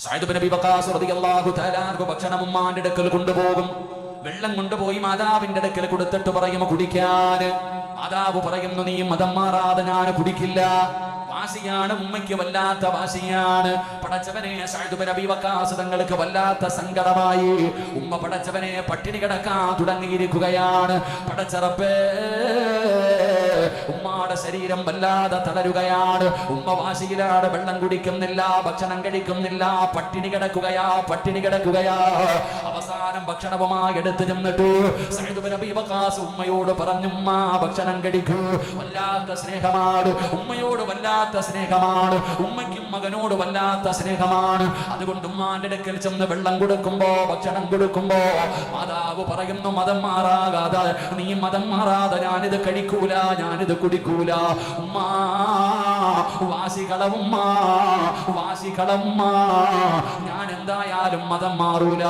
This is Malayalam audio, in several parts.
സഅദ് ഇബ്നു അബീ വഖാസ് റളിയല്ലാഹു തആല അൻഹു ഭക്ഷണം ഉമ്മാന്റെ അടുക്കൽ കൊണ്ടുപോകും. വെള്ളം കൊണ്ടുപോയി മാതാവിന്റെ അടുക്കൽ കൊടുത്തിട്ട് പറയും കുടിക്കാൻ. മാതാവ് പറയുന്നു, നീ മതം മാറാതെ ഞാൻ കുടിക്കില്ല. വാശിയാണ്, ഉമ്മയ്ക്ക് വല്ലാത്ത വാശിയാണ്. പടച്ചവനെ, സഅദ് ഇബ്നു അബീ വഖാസ് തങ്ങൾക്ക് വല്ലാത്ത സങ്കടമായി. ഉമ്മ പടച്ചവനെ പട്ടിണി കിടക്കാൻ തുടങ്ങിയിരിക്കുകയാണ്. പടച്ച റബ്ബേ, ഉമ്മയുടെ ശരീരം വല്ലാതെ തളരുകയാണ്. ഉമ്മ വാശിയിലാണ്, വെള്ളം കുടിക്കുന്നില്ല, ഭക്ഷണം കഴിക്കുന്നില്ല, പട്ടിണി കിടക്കുകയാ. അവസാനം ഭക്ഷണവുമായി എടുത്തു ചെന്നിട്ട് സഅദ് ഇബ്നു അബീ വഖാസ് ഉമ്മയോട് പറഞ്ഞു, ഉമ്മ ഭക്ഷണം കഴിക്കൂ. വല്ലാത്ത സ്നേഹമാണ് ഉമ്മയോട്, വല്ലാത്ത സ്നേഹമാണ് ഉമ്മയ്ക്കും മകനോട്, വല്ലാത്ത സ്നേഹമാണ്. അതുകൊണ്ട് ഉമ്മാന്റെ അടുക്കൽ ചെന്ന് വെള്ളം കൊടുക്കുമ്പോ, ഭക്ഷണം കൊടുക്കുമ്പോ മാതാവ് പറയുന്നു, മതം മാറാകാതെ, നീ മതം മാറാതെ ഞാനിത് കഴിക്കൂല, ഞാനിത് കുടിക്കൂല. ഉമ്മ വാശികളവുമ്മ, ഞാൻ എന്തായാലും മതം മാറൂല.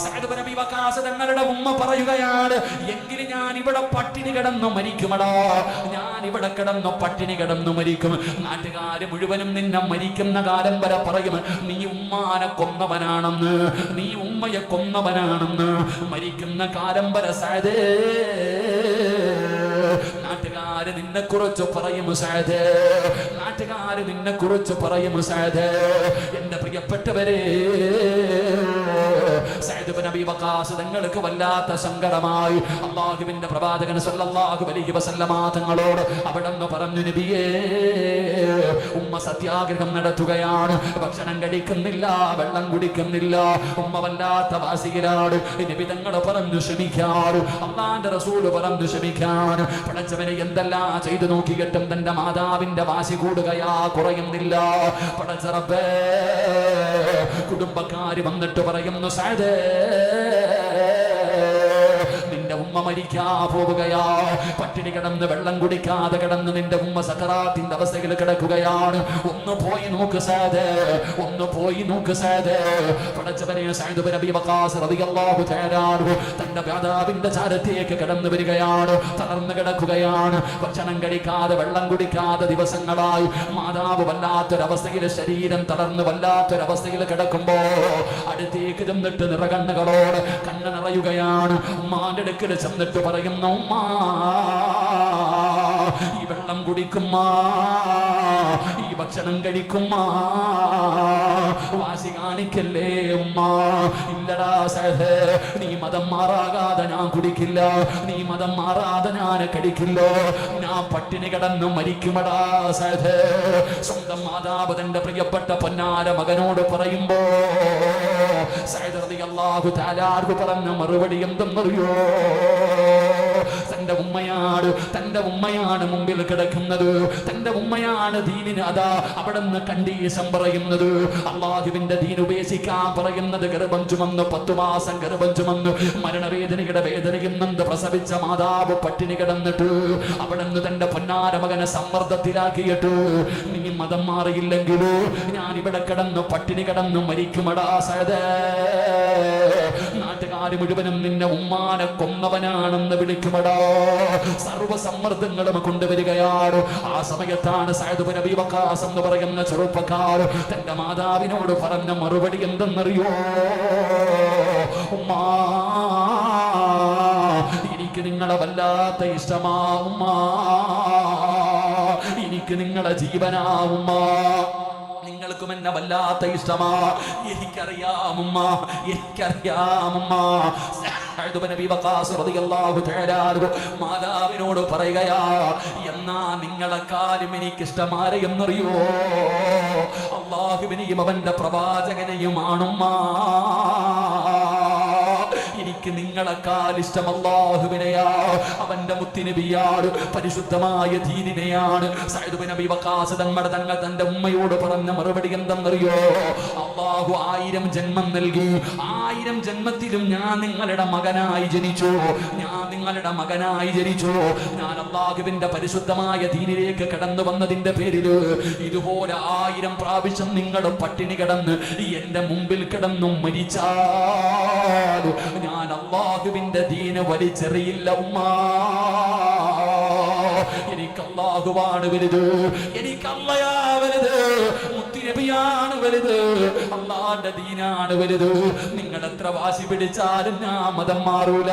സഅദ് ഇബ്നു അബീ വഖാസ് തങ്ങളുടെ ഉമ്മ പറയുകയാണ്, എങ്കിലും ഞാൻ ഇവിടെ പട്ടിണി കിടന്നു മരിക്കുമടാ, ഞാൻ ഇവിടെ കിടന്നു പട്ടിണി കിടന്നു മരിക്കും. നാട്ടുകാര് മുഴുവനും നിന്നെ മരിക്കുന്ന കാലം വരെ പറയും, നീ ഉമ്മാനെ കൊന്നവനാണെന്ന്, നീ ഉമ്മയെ കൊന്നവനാണെന്ന്. മരിക്കുന്ന കാലം വരെ സഅദേ നാട്ടുകാര് നിന്നെ കുറിച്ച് പറയും സഅദേ, നാട്ടുകാര് നിന്നെ കുറിച്ച് പറയും സഅദേ. എന്റെ പ്രിയപ്പെട്ടവരെ, സഅദ് ഇബ്നു അബീ വഖാസ് തങ്ങൾക്ക് വല്ലാത്ത സങ്കടമായി. അല്ലാഹുവിന്റെ പ്രവാചകൻ സല്ലല്ലാഹു അലൈഹി വസല്ലമ തങ്ങളോട് അവിടെന്ന് പറഞ്ഞു, നബിയേ, ഉമ്മ സത്യാഗ്രഹം നടത്തുകയാണ്, ഭക്ഷണം കഴിക്കുന്നില്ല, വെള്ളം കുടിക്കുന്നില്ല, ഉമ്മ വല്ലാത്ത വാശിയിലാണ്. നബി തങ്ങൾ പറഞ്ഞു ക്ഷമിക്കാറ്, അല്ലാഹുവിന്റെ റസൂല് പറഞ്ഞു ക്ഷമിക്കാൻ. പടച്ചവനെ എന്തെല്ലാം ചെയ്തു നോക്കിയിട്ടും തന്റെ മാതാവിന്റെ വാശി കൂടുകയാ, കുറയുന്നില്ല. പടച്ച റബ്ബേ, കുടുംബക്കാര് വന്നിട്ട് പറയുന്നു, സഅദേ, നിന്റെ ഉമ്മ മരിക്കാ പോവുകയാ, പട്ടിണി കിടന്ന് വെള്ളം കുടിക്കാതെ കിടന്ന് നിന്റെ ഉമ്മ സക്കറാത്തിന്റെ അവസ്ഥയിൽ കിടക്കുകയാണ്, ഒന്ന് പോയി നോക്ക് സഅദേ, ഒന്ന് പോയി നോക്ക് സഅദേ. പടച്ചവനെ, സഅദ് ഇബ്നു അബീ വഖാസ് റളിയല്ലാഹു തആല അൻഹു തന്റെ മാതാവിന്റെ ചാരത്തേക്ക് കടന്നു വരികയാണ്. തളർന്നു കിടക്കുകയാണ്, ഭക്ഷണം കഴിക്കാതെ വെള്ളം കുടിക്കാതെ ദിവസങ്ങളായി. മാതാവ് വല്ലാത്തൊരവസ്ഥയിൽ, ശരീരം തളർന്ന് വല്ലാത്തൊരവസ്ഥയിൽ കിടക്കുമ്പോ അടുത്തേക്ക് ചെന്നിട്ട് നിറകണ്ണുകളോട് കണ്ണ് നിറയുകയാണ്. ഉമ്മാന്റെ അടുക്കൽ ചെന്നിട്ട് പറയുന്നു, ഉമ്മ ഈ വെള്ളം കുടിക്കുമ്മ, ഈ ഭക്ഷണം കഴിക്കുമ്മ, വാശി കാണിക്കല്ലേ ഉമ്മ. ഇല്ലടാ സഅദേ, നീ മതം മാറാകാതെ ഞാൻ കുടിക്കില്ല, നീ മതം മാറാതെ ഞാൻ കഴിക്കില്ല, ഞാൻ പട്ടിണി കിടന്ന് മരിക്കുമടാ സഅദേ. സ്വന്തം മാതാവ് തന്റെ പ്രിയപ്പെട്ട പൊന്നാര മകനോട് പറയുമ്പോ സഅദ് റളിയല്ലാഹു തആല അൻഹു പറഞ്ഞ മറുപടി എന്തെന്നറിയോ? തന്റെ ഉമ്മയാണ് മുമ്പിൽ കിടക്കുന്നത്, തന്റെ ഉമ്മയാണ് ദീനിന് അതാ അവിടെ നിന്ന് കണ്ടീഷൻ പറയുന്നത്, അള്ളാഹുവിന്റെ ദീൻ ഉപേക്ഷിക്കാൻ പറയുന്നത്. ഗർഭം ചുമന്ന് 10 മാസം ഗർഭം ചുമന്ന് മരണവേദനയുടെ വേദനയിൽ നിന്ന് പ്രസവിച്ച മാതാവ് പട്ടിണി കിടന്നിട്ട് അവിടെ നിന്ന് തന്റെ പൊന്നാര മകനെ സമ്മർദ്ദത്തിലാക്കിയിട്ട്, നീ മതം മാറിയില്ലെങ്കിലോ ഞാൻ ഇവിടെ കിടന്നു പട്ടിണി കിടന്നു മരിക്കുമടാ സഅദേ. നാട്ടുകാര് മുഴുവനും നിന്നെ ഉമ്മാനെ കൊന്നവനാണെന്ന് വിളിക്കുമടാ. സർവ്വസമ്മർദ്ദങ്ങളും കൊണ്ടുവരികയാണ്. ആ സമയത്താണ് സഅദ് ഇബ്നു അബീ വഖാസ് എന്ന് പറയുന്ന ചെറുപ്പക്കാർ തന്റെ മാതാവിനോട് പറഞ്ഞ മറുപടി എന്തെന്നറിയോ? ഉമ്മാ, എനിക്ക് നിങ്ങളെ വല്ലാത്ത ഇഷ്ടമാ ഉമ്മാ, എനിക്ക് നിങ്ങളെ ജീവനാ ഉമ്മാ, നിങ്ങൾക്കും എന്നെ വല്ലാത്ത ഇഷ്ടമാ, എനിക്കറിയാമുമ്മ, എനിക്കറിയാമുമ്മ. സഅദ് ഇബ്നു അബീ വഖാസ് റളിയല്ലാഹു തആല അൻഹു മാതാവിനോട് പറയുകയാ, എന്നാ നിങ്ങളെക്കാളും എനിക്കിഷ്ടമാരെയെന്നറിയോ? അല്ലാഹുവിനെയും അവന്റെ പ്രവാചകനെയുമാണുമ്മ. എനിക്ക് നിങ്ങളെക്കാൾ ഇഷ്ടം അല്ലാഹുവിനെയാ, അവന്റെ മുത്തുനബിയാണ്, പരിശുദ്ധമായ ദീനിനെയാണ്. സഅദ് ഇബ്നു അബീ വഖാസ് തങ്ങൾ തന്റെ ഉമ്മയോട് പറഞ്ഞ മറുപടി എന്തെന്നറിയോ? അല്ലാഹു 1000 ജന്മം നൽകി, 1000 ജന്മത്തിലും ഞാൻ നിങ്ങളുടെ മകനായി ജനിച്ചു, ഞാൻ നിങ്ങളുടെ മകനായി ജനിച്ചു. ഞാൻ അല്ലാഹുവിന്റെ പരിശുദ്ധമായ ദീനിലേക്ക് കടന്നു വന്നതിന്റെ പേരിൽ ഇതുപോലെ 1000 പ്രാവശ്യം നിങ്ങൾ പട്ടിണി കിടന്ന് എന്റെ മുമ്പിൽ കിടന്നു മരിച്ചാൽ ഞാൻ അല്ലാഹുവിന്റെ ദീന് വലിച്ചെറിയില്ല ഉമ്മാ. എനിക്ക് അല്ലാഹുവാണ് വലുത്, എനിക്ക് അല്ലയാ വലുത്. നബിയാണ് വലുത്, അള്ളാന്റെ ദീനാണ് വലുത്. നിങ്ങൾ എത്ര വാശി പിടിച്ചാലും ഞാൻ മതം മാറൂല,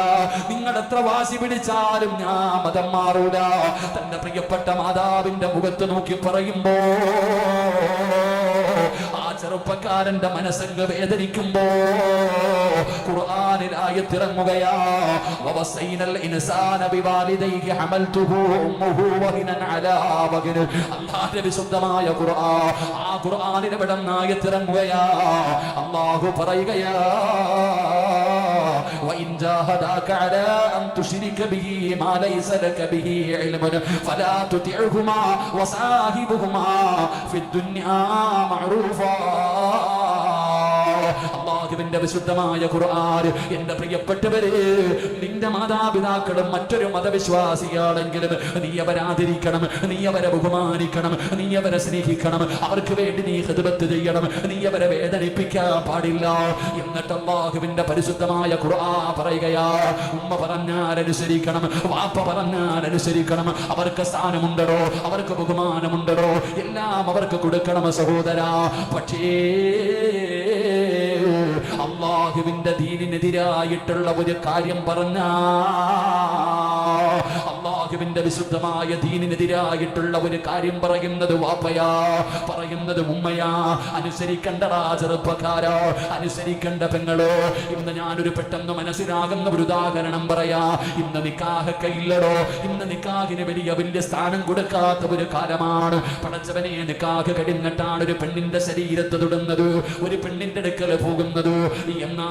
നിങ്ങൾ എത്ര വാശി പിടിച്ചാലും ഞാൻ മതം മാറൂല. തന്റെ പ്രിയപ്പെട്ട മാതാവിന്റെ മുഖത്ത് നോക്കി പറയുമ്പോ ആ ചെറുപ്പക്കാരന്റെ മനസ്സങ്ങ് വേദനിക്കുമ്പോ ഖുർആനിൽ ആയത്തിറങ്ങുകയാ, വവസൈനൽ ഇൻസാന ബിവാലിദൈഹി ഹമൽതുഹു ഉമ്മുഹു വഹിനൻ അലാ വഹിൻ. അല്ലാഹുവിന്റെ വിശുദ്ധമായ ഖുർആൻ, ആ ഖുർആനിൽ ഇവിടെ ആയത്തിറങ്ങുകയാ. അല്ലാഹു പറയുകയാ, وإن جاهداك على أن تشرك به ما ليس لك به علم فلا تطعهما وصاحبهما في الدنيا معروفا. അല്ലാഹുവിന്റെ വിശുദ്ധമായ ഖുർആൻ. എന്റെ പ്രിയപ്പെട്ടവരെ, നിന്റെ മാതാപിതാക്കളും മറ്റൊരു മതവിശ്വാസിയാണെങ്കിലും നീ അവരെ ആദരിക്കണം, നീ അവരെ ബഹുമാനിക്കണം, നീ അവരെ സ്നേഹിക്കണം, അവർക്ക് വേണ്ടി നീ ഖിദ്മത്ത് ചെയ്യണം, നീ അവരെ വേദനിപ്പിക്കാൻ പാടില്ല. എന്നിട്ട് അല്ലാഹുവിന്റെ പരിശുദ്ധമായ ഖുർആൻ പറയുകയാ, ഉമ്മ പറഞ്ഞാൽ അനുസരിക്കണം, വാപ്പ പറഞ്ഞാൽ അനുസരിക്കണം. അവർക്ക് സ്ഥാനമുണ്ടോ, അവർക്ക് ബഹുമാനമുണ്ടോ, എല്ലാം അവർക്ക് കൊടുക്കണം സഹോദരാ. പക്ഷേ അല്ലാഹുവിന്റെ ദീനിനെതിരായിട്ടുള്ള ഒരു കാര്യം പറഞ്ഞ, അല്ലാഹുവിന്റെ വിശുദ്ധമായ ദീനിനെതിരായിട്ടുള്ള ഒരു കാര്യം പറയുന്നത് വാപ്പയാ, പറയുന്നത് ഉമ്മയാ. അനുസരിക്കണ്ടടാ ചെറുപ്പക്കാരോ, അനുസരിക്കണ്ട പെങ്ങളോ. ഇന്ന് ഞാനൊരു പെട്ടെന്ന് മനസ്സിലാകുന്ന ഒരു ഉദാഹരണം പറയാ. ഇന്ന് നിക്കാഹൊക്കെ ഇല്ലടോ, ഇന്ന് നിക്കാഹിന് വലിയ സ്ഥാനം കൊടുക്കാത്ത ഒരു കാലമാണ്. പടച്ചവനെ, നിക്കാഹ് കഴിഞ്ഞിട്ടാണ് ഒരു പെണ്ണിന്റെ ശരീരത്ത് തൊടുന്നത്, ഒരു പെണ്ണിന്റെ അടുക്കൽ പോകുന്നത്. എന്നാ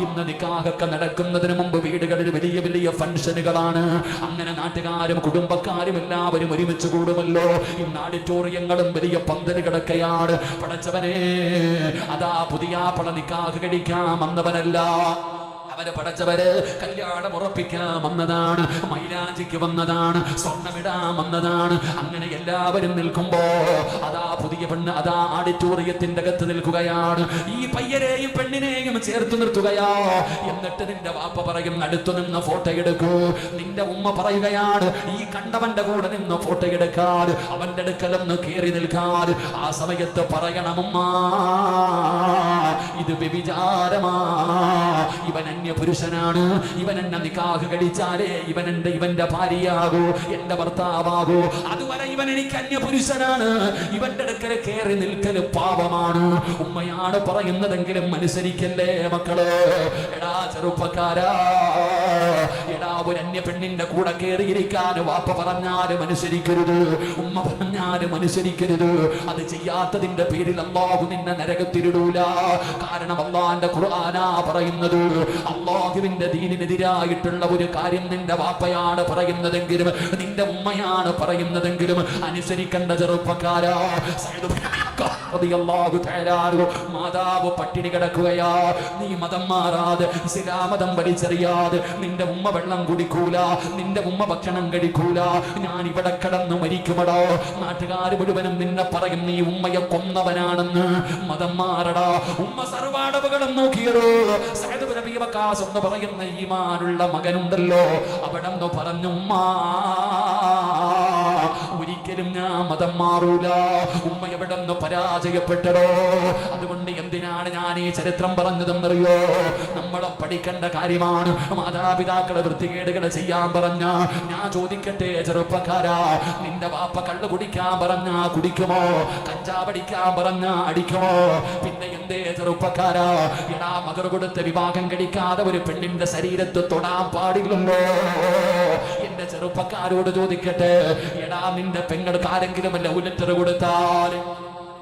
ഇന്ന് നിക്കാഹൊക്കെ നടക്കുന്നതിന് മുമ്പ് വീടുകളിൽ വലിയ ഫംഗ്ഷനുകളാണ്. അങ്ങനെ നാട്ടുകാരും കുടുംബക്കാരും എല്ലാവരും ഒരുമിച്ച് കൂടുമല്ലോ. ഇന്ന് ഓഡിറ്റോറിയങ്ങളും വലിയ പന്തലുകളൊക്കെയാണ്. പടച്ചവനെ, അതാ പുതിയ പള നിക്കാഹ് കഴിക്കാൻ വന്നവനല്ല, അവരെ പടച്ചവര് കല്യാണം ഉറപ്പിക്കാൻ വന്നതാണ്, മൈലാഞ്ചിക്ക് വന്നതാണ്, സ്വർണ്ണമിടാൻ വന്നതാണ്. അങ്ങനെ എല്ലാവരും നിൽക്കുമ്പോ അതാ പുതിയ പെണ്ണ് അതാ ഓഡിറ്റോറിയത്തിന്റെ അകത്ത് നിൽക്കുകയാണ്. ഈ പയ്യനെയും പെണ്ണിനെയും ചേർത്ത് നിർത്തുകയാ. എന്നിട്ട് നിന്റെ വാപ്പ പറയും, അടുത്തു നിന്ന് ഫോട്ടോ എടുക്കൂ. നിന്റെ ഉമ്മ പറയുകയാണ്, ഈ കണ്ടവന്റെ കൂടെ നിന്ന് ഫോട്ടോ എടുക്കാൻ, അവന്റെ അടുക്കലൊന്ന് കയറി നിൽക്കാൻ. ആ സമയത്ത് പറയണമുമ്മ, ഇത് വ്യഭിചാരമാ, ഇവൻ പുരുഷനാണ്, ഇവൻ എന്നെ നിക്കാഹ് കഴിച്ചാലേ ഇവന്റെ ഭാര്യയാകൂ, എന്റെ ഭർത്താവാകൂ. അതുവരെ ഇവൻ എനിക്ക് അന്യപുരുഷനാണ്, ഇവന്റെ അടുക്കൽ കയറി നിൽക്കല് പാപമാണ്. ഉമ്മയാണ് പറയുന്നതെങ്കിലും അനുസരിക്കല്ലേ മക്കള്. എടാ ചെറുപ്പക്കാരാ, എടാ ഒരു അന്യ പെണ്ണിന്റെ കൂടെ കയറിയിരിക്കാൻ വാപ്പ പറഞ്ഞാലും അനുസരിക്കരുത്, ഉമ്മ പറഞ്ഞാലും അനുസരിക്കരുത്. അത് ചെയ്യാത്തതിന്റെ പേരിൽ അല്ലാഹു നിന്നെ നരകത്തിലിടൂല. കാരണം അല്ലാഹുവിന്റെ ഖുർആനാ പറയുന്നത്, അല്ലാഹുവിന്റെ ദീനിനെതിരായിട്ടുള്ള ഒരു കാര്യം നിന്റെ വാപ്പയാണ് പറയുന്നതെങ്കിലും നിന്റെ ഉമ്മയാണ് പറയുന്നതെങ്കിലും അനുസരിക്കേണ്ട ചെറുപ്പക്കാരാ. മാതാവ് പട്ടിണി കിടക്കുകയാ, നീ മതം മാറാതെ ഇസ്ലാം മതം വലിച്ചെറിയാതെ നിന്റെ ഉമ്മ വെള്ളം കുടിക്കൂല, നിന്റെ ഉമ്മ ഭക്ഷണം കഴിക്കൂല, ഞാൻ ഇവിടെ കിടന്നു മരിക്കുമടോ. നാട്ടുകാർ മുഴുവനും നിന്നെ പറയും നീ ഉമ്മയെ കൊന്നവനാണെന്ന്. മതം മാറടാ. ഉമ്മ സർവാടവുകളും നോക്കിയടോ. സഅദ് ബിൻ അബീ വഖാസ് എന്ന് പറയുന്ന ഈമാനുള്ള മകനുണ്ടല്ലോ, അവിടെ നിന്ന് പറഞ്ഞു, ഉമ്മ ഒരിക്കലും ഞാൻ മതം മാറൂല. ഉമ്മ എവിടെ നിന്ന് പരാജയപ്പെട്ടടോ. അതുകൊണ്ട് എന്തിനാണ് ഞാൻ ഈ ചരിത്രം പറഞ്ഞതെന്നറിയോ? നമ്മളെ പഠിക്കേണ്ട കാര്യമാണ്. മാതാപിതാക്കളെ വൃത്തികേടുകൾ ചെയ്യാൻ പറഞ്ഞ, ഞാൻ ചോദിക്കട്ടെ ചെറുപ്പക്കാരാ, നിന്റെ വാപ്പ കള്ള് കുടിക്കാൻ പറഞ്ഞ കുടിക്കുമോ? കഞ്ചാവടിക്കാൻ പറഞ്ഞ അടിക്കുമോ? പിന്നെ എന്തേ ചെറുപ്പക്കാരാ, എടാ മകർ കൊടുത്ത് വിവാഹം കഴിക്കാതെ ഒരു പെണ്ണിന്റെ ശരീരത്ത് തൊടാൻ പാടില്ലല്ലോ. എന്റെ ചെറുപ്പക്കാരോട് ചോദിക്കട്ടെ, എടാ നിന്റെ പെങ്ങൾക്ക് ആരെങ്കിലും ലവ് ലെറ്റർ കൊടുത്താൽ,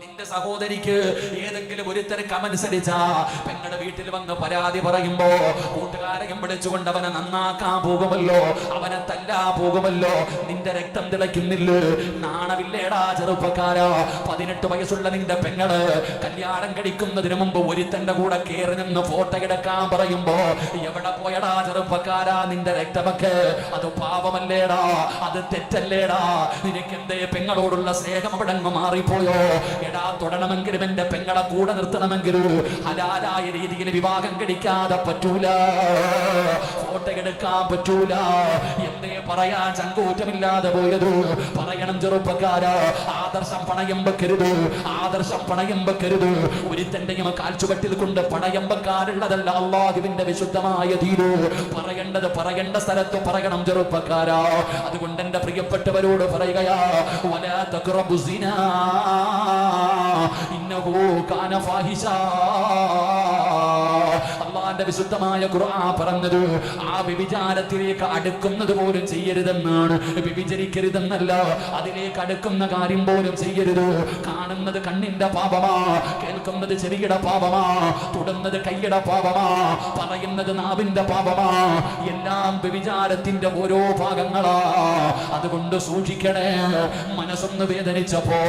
നിന്റെ സഹോദരിക്ക് ഏതെങ്കിലും ഒരുത്തരം കമനുസരിച്ചാ പെങ്ങളുടെ വീട്ടിൽ വന്ന് പരാതി പറയുമ്പോ കൂട്ടുകാരെയും വിളിച്ചുകൊണ്ട് അവനെ നന്നാക്കാൻ പോകുമല്ലോ, അവനെ തല്ലാൻ പോകുമല്ലോ. നിന്റെ രക്തം തിളയ്ക്കുന്നില്ലേ? നാണമില്ലേടാ ചെറുപ്പക്കാരാ? 18 വയസ്സുള്ള നിന്റെ പെങ്ങള് കല്യാണം കഴിക്കുന്നതിന് മുമ്പ് ഒരുത്തന്റെ കൂടെ കയറി നിന്ന് ഫോട്ടോ എടുക്കാൻ പറയുമ്പോ എവിടെ പോയടാ ചെറുപ്പക്കാരാ നിന്റെ രക്തമൊക്കെ? അത് പാപമല്ലേടാ? അത് തെറ്റല്ലേടാ? നിനക്കെന്തേ പെങ്ങളോടുള്ള സ്നേഹം അവിടെ മാറിപ്പോയോ? എടാ തൊടണമെങ്കിലും എന്റെ പെങ്ങളെ കൂടെ നിർത്തണമെങ്കിലും ഹലാലായ രീതിയിൽ വിവാഹം കഴിക്കാതെ പറ്റൂല, ഫോട്ടോ എടുക്കാൻ പറ്റൂല. എന്തേ പറയാൻ ചങ്കൂറ്റമില്ലാതെ പോയത്? പറയണം ചെറുപ്പക്കാരാ, ആദർശം പണയം വെക്കരുത്, ആദർശം പണയം വെക്കരുത്. ഒരുത്തന്റെയും കാൽച്ചുവട്ടിൽ കൊണ്ട് പണയം വെക്കാനുള്ളതല്ല അല്ലാഹുവിന്റെ വിശുദ്ധമായ ദീന്. പറയേണ്ടത് പറയേണ്ട സ്ഥലത്ത് പറയണം ചെറുപ്പക്കാരാ. അതുകൊണ്ട് എന്റെ പ്രിയപ്പെട്ടവരോട് പറയുകയാ, വലാ തഖറബു സിനാ ഇന്നഹു കാന ഫാഹിശാ. അല്ലാഹുവിന്റെ വിശുദ്ധമായ ഖുർആൻ പറഞ്ഞത് ആ വ്യഭിചാരത്തിലേക്ക് അടുക്കുന്നത് പോലും ചെയ്യരുതെന്നാണ്. വ്യഭിചരിക്കരുതെന്നല്ല, അതിലേക്ക് അടുക്കുന്ന കാര്യം പോലും ചെയ്യരുത്. കാണുന്നത് കണ്ണിന്റെ പാപമാ, കേൾക്കുന്നത് ചെവിയുടെ പാപമാ, തൊടുന്നത് കൈയുടെ പാപമാ, പറയുന്നത് നാവിന്റെ പാപമാ. എല്ലാം വ്യഭിചാരത്തിന്റെ ഓരോ ഭാഗങ്ങളാ. അതുകൊണ്ട് സൂക്ഷിക്കണേ. മനസ്സൊന്ന് വേദനിച്ചപ്പോ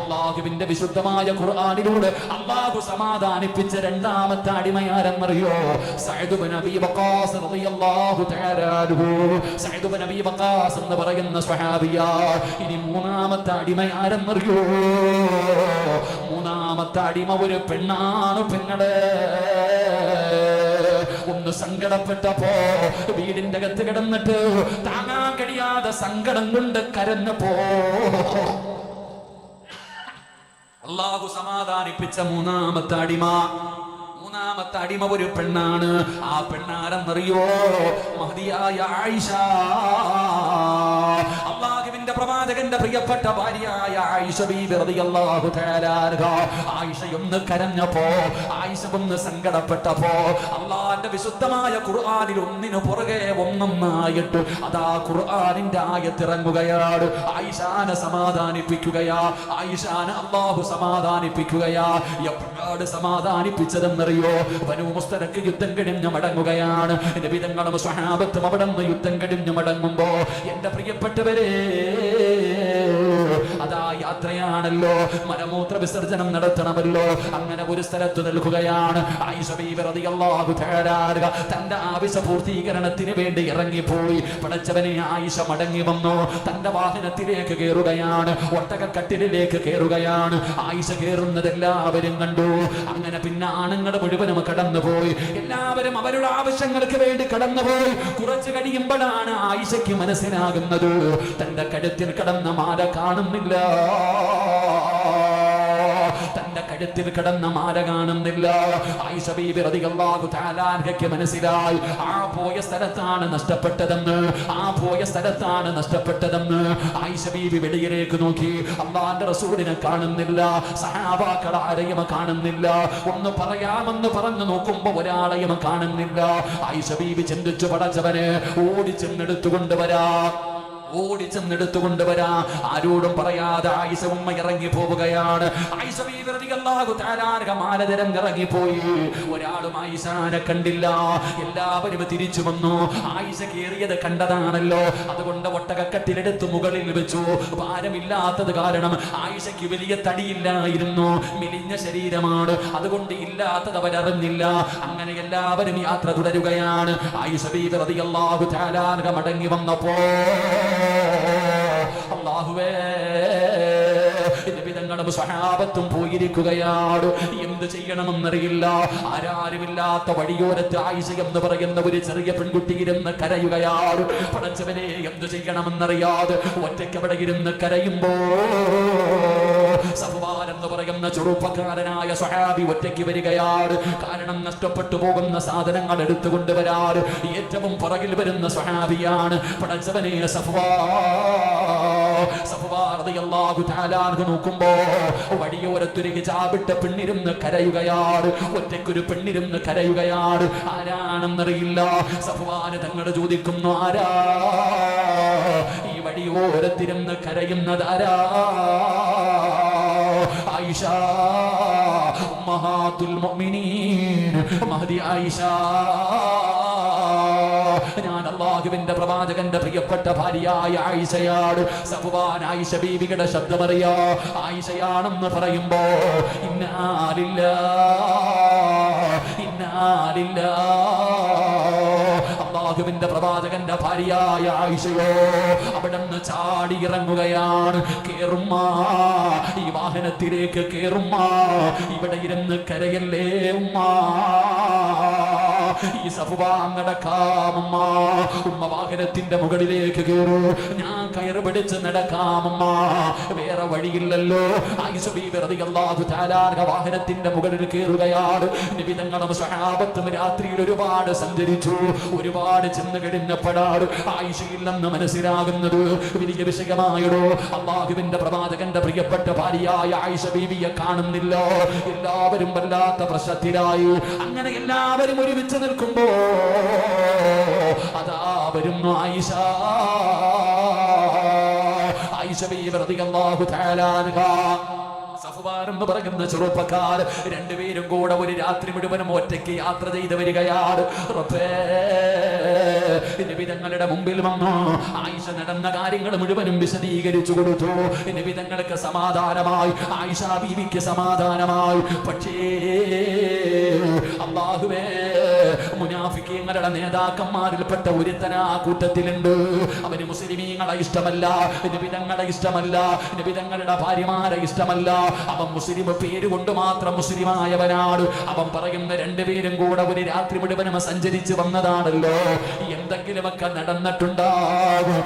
അല്ലാഹുവിന്റെ വിശുദ്ധമായ ഖുർആനിലൂടെ അല്ലാഹു സമാധാനിപ്പിച്ച രണ്ടാമത്തെ അടിമയാരെന്നറിയോ? സഅദ് ഇബ്നു അബീ വഖാസ് റളിയല്ലാഹു തആല അൻഹു. സഅദ് ഇബ്നു അബീ വഖാസ് എന്ന് പറയുന്ന സ്വഹാബിയാ. ഇനി മൂന്നാമത്തെ അടിമയാരെന്നറിയോ? മൂന്നാമത്തെ അടിമ ഒരു പെണ്ണാണ്. പെങ്ങളെ ഒന്ന് സങ്കടപ്പെട്ടപ്പോ വീടിന്റെ അകത്ത് കിടന്നിട്ട് താങ്ങാൻ കഴിയാതെ സങ്കടം കൊണ്ട് കരഞ്ഞപ്പോ അല്ലാഹു സമാധാനിപ്പിച്ച മൂന്നാമത്തെ അടിമ ഒരു പെണ്ണാണ്. ആ പെണ്ണാരെന്നറിയോ? മഹദിയായ ആയിഷ. അല്ലാഹുവിന്റെ പ്രവാചകന്റെ പ്രിയപ്പെട്ട ഭാര്യയായ ആയിഷ ബീബി റളിയല്ലാഹു തആല അൻഹ. ആയിഷ ഒന്ന് കരഞ്ഞപ്പോ, ആയിഷ ഒന്ന് സങ്കടപ്പെട്ടപ്പോ അല്ലാഹുവിന്റെ വിശുദ്ധമായ ഖുർആനിൽ ഒന്നിനു പുറകെ ഒന്നൊന്നായിട്ട് അതാ ഖുർആനിന്റെ ആയത്ത് ഇറങ്ങുകയാണ്. ആയിഷാനെ സമാധാനിപ്പിക്കുകയാ, ആയിഷാനെ അല്ലാഹു സമാധാനിപ്പിക്കുകയാ. എപ്പോഴാണ് സമാധാനിപ്പിച്ചതെന്നറിയോ? ബനൂ മുസ്തലഖ് യുദ്ധം കഴിഞ്ഞ് മടങ്ങുകയാണ്. നബി തങ്ങളും സ്വഹാബത്തും അവിടെ നിന്ന് യുദ്ധം കഴിഞ്ഞ് മടങ്ങുമ്പോ എന്റെ പ്രിയപ്പെട്ടവരെ അതാ യാത്രയാണല്ലോ, മലമൂത്ര വിസർജനം നടത്തണമല്ലോ. അങ്ങനെ ഒരു സ്ഥലത്ത് നിൽക്കുകയാണ്. ആയിഷ ബീബി റളിയല്ലാഹു തആല അൻഹ തന്റെ ആവശ്യ പൂർത്തീകരണത്തിന് വേണ്ടി ഇറങ്ങിപ്പോയി. പടച്ചവനെ, ആയിഷ മടങ്ങി വന്നു. തന്റെ വാഹനത്തിലേക്ക് കയറുകയാണ്, ഒട്ടകക്കട്ടിലേക്ക് കയറുകയാണ്. ആയിഷ കയറുന്നത് എല്ലാവരും കണ്ടു. അങ്ങനെ പിന്നെ ആണുങ്ങൾ മുഴുവനും കടന്നുപോയി. എല്ലാവരും അവരുടെ ആവശ്യങ്ങൾക്ക് വേണ്ടി കടന്നുപോയി. കുറച്ച് കഴിയുമ്പോഴാണ് ആയിഷയ്ക്ക് മനസ്സിലാകുന്നത് തന്റെ കഴുത്തിൽ കിടന്ന മാല കാണുന്നില്ല. തന്റെ കഴുത്തിൽ കിടന്ന മാല കാണുന്നില്ല. ആയിഷ ബീബി റളിയല്ലാഹു തആല അൻഹയ്ക്ക് മനസ്സിലായി ആ പോയ സ്ഥലത്താണ് നഷ്ടപ്പെട്ടതെന്ന്, ആ പോയ സ്ഥലത്താണ് നഷ്ടപ്പെട്ടതെന്ന്. ആയിഷ ബീബി വെളിയിലേക്ക് നോക്കി. അല്ലാഹുവിന്റെ റസൂലിനെ കാണുന്നില്ല, സഹാബാക്കൾ ആരെയും കാണുന്നില്ല. ഒന്ന് പറയാമെന്ന് പറഞ്ഞു നോക്കുമ്പോ ഒരാളെയും കാണുന്നില്ല. ആയിഷ ബീബി ചിന്തിച്ചു, പടച്ചവനെ, ഓടിച്ചെന്നെടുത്തുകൊണ്ടുവരാ. ആരോടും പറയാതെ ആയിഷ ഉമ്മ ഇറങ്ങി പോവുകയാണ്. ആയിഷ ബീബി റളിയല്ലാഹു തആല അൻഹ മാലതരം ഇറങ്ങിപ്പോയി. ഒരാളും ആയിഷാനെ കണ്ടില്ല. എല്ലാവരും തിരിച്ചു വന്നു. ആയിഷ കേറിയത് കണ്ടതാണല്ലോ, അതുകൊണ്ട് ഒട്ടകക്കട്ടിലെടുത്ത് മുകളിൽ വെച്ചു. ഭാരമില്ലാത്തത് കാരണം ആയിഷയ്ക്ക് വലിയ തടിയില്ലായിരുന്നു, മെലിഞ്ഞ ശരീരമാണ്. അതുകൊണ്ട് ഇല്ലാത്തത് അവരറിഞ്ഞില്ല. അങ്ങനെ എല്ലാവരും യാത്ര തുടരുകയാണ്. ആയിഷ ബീബി റളിയല്ലാഹു തആല അൻഹ മടങ്ങി വന്നപ്പോ അല്ലാഹുവേ, നബിതങ്ങളും സ്വഹാബത്തും പോയിരിക്കുകയാണ്. എന്ത് ചെയ്യണമെന്നറിയില്ല. ആരാരുമില്ലാത്ത വഴിയോരത്ത് ആയിഷ എന്ന് പറയുന്ന ഒരു ചെറിയ പെൺകുട്ടി ഇരുന്ന് കരയുകയാണ്. പടച്ചവനെ, എന്ത് ചെയ്യണമെന്നറിയാതെ ഒറ്റയ്ക്ക് അവിടെ ഇരുന്ന് കരയുമ്പോ സഫ്വാൻ എന്ന് പറയുന്ന ചെറുപ്പക്കാരനായ സ്വഹാബി ഒറ്റയ്ക്ക് വരികയാണ്. കാരണം നഷ്ടപ്പെട്ടു പോകുന്ന സാധനങ്ങൾ എടുത്തുകൊണ്ടുവരാറ് ഏറ്റവും പുറകിൽ വരുന്ന സ്വഹാബിയാണ്. പടച്ചവനെ, സഫ്വാൻ റളിയല്ലാഹു തആല അൻഹു നോക്കുമ്പോ വഴിയോരത്തൊരു ഹിജാബിട്ട പെണ്ണിരുന്ന് കരയുകയാണ്. ഒറ്റയ്ക്കൊരു പെണ്ണിരുന്ന് കരയുകയാണ്. ആരാണെന്നറിയില്ല. സഫ്വാൻ തങ്ങളോട് ചോദിക്കുന്നു, ആരാ ഈ വഴിയോരത്തിരുന്ന് കരയുന്നത്? ആരാ? ആയിഷ, ഉമ്മഹാത്തുൽ മുഅ്മിനീൻ മഹദി ആയിഷ. ഞാൻ അല്ലാഹുവിന്റെ പ്രവാചകന്റെ പ്രിയപ്പെട്ട ഭാര്യയായ ആയിഷയാണ്. സഫ്വാൻ ആയിഷ ബീവിയുടെ ശബ്ദമറിയോ? ആയിഷയാണെന്ന് പറയുമ്പോ ഇന്നാ ലില്ലാഹി അല്ലാഹുവിന്റെ പ്രവാചകന്റെ ഭാര്യയായ ആയിഷയോ അവിടുന്ന് ചാടി ഇറങ്ങുകയാണ്. കേറുമ്മ, ഈ വാഹനത്തിലേക്ക് കേറുമ്മ, ഇവിടെ ഇരുന്ന് കരയല്ലേ ഉമ്മ, ഈ സഫുവാൻ നടക്കാമമ്മ, ഉമ്മ വാഹനത്തിന്റെ മുകളിലേക്ക് കയറൂ, ഞാൻ കയറ് പിടിച്ച് നടക്കാമമ്മ, വേറെ വഴിയില്ലല്ലോ. ആയിഷ ബീബി റളിയല്ലാഹു തആല വാഹനത്തിന്റെ മുകളിൽ കയറുകയാണ്. നബി തങ്ങളും സ്വഹാബത്തും രാത്രിയിൽ ഒരുപാട് സഞ്ചരിച്ചു, ഒരുപാട് ചെന്ന് കഴിഞ്ഞപ്പോഴാണ് ആയിഷയില്ലെന്ന് മനസ്സിലാകുന്നത്. വലിയ വിഷയമായടോ, അല്ലാഹുവിന്റെ പ്രവാചകന്റെ പ്രിയപ്പെട്ട ഭാര്യയായ ആയിഷ ബീവിയെ കാണുന്നില്ല. എല്ലാവരും വല്ലാത്ത പ്രശ്നത്തിലായി. അങ്ങനെ എല്ലാവരും ഒരുമിച്ച് നിൽക്കുമ്പോ അതാ വരുന്നു ആയിഷ. ആയിഷ ബീവി റളിയല്ലാഹു തആല അൻഹാ, സഫ്വാൻ എന്ന് പറയുന്ന ചെറുപ്പക്കാർ രണ്ടുപേരും കൂടെ ഒരു രാത്രി മുഴുവനും ഒറ്റയ്ക്ക് യാത്ര ചെയ്ത് വരികയാണ്. റബ്ബേ, നബി തങ്ങളുടെ മുമ്പിൽ വന്നു ആയിഷ നടന്ന കാര്യങ്ങൾ മുഴുവനും വിശദീകരിച്ചു കൊടുത്തു. നബി തങ്ങൾക്ക് സമാധാനമായി, ആയിഷ ബീവിക്ക് സമാധാനമായി. പക്ഷേ അല്ലാഹുവേ, മുനാഫിക്കീങ്ങളുടെ നേതാക്കന്മാരിൽപ്പെട്ട ഒരുത്തന ആ കൂട്ടത്തിലുണ്ട്. അവന് മുസ്ലിമീങ്ങളെ ഇഷ്ടമല്ല, നബി തങ്ങളെ ഇഷ്ടമല്ല, നബി തങ്ങളുടെ ഭാര്യമാരെ ഇഷ്ടമല്ല. അവൻ മുസ്ലിം പേര് കൊണ്ട് മാത്രം മുസ്ലിമായവനാണ്. അവൻ പറയുന്ന രണ്ടുപേരും കൂടെ ഒരു രാത്രി മുഴുവനും സഞ്ചരിച്ച് വന്നതാണല്ലോ, എന്തെങ്കിലുമൊക്കെ നടന്നിട്ടുണ്ടാകും.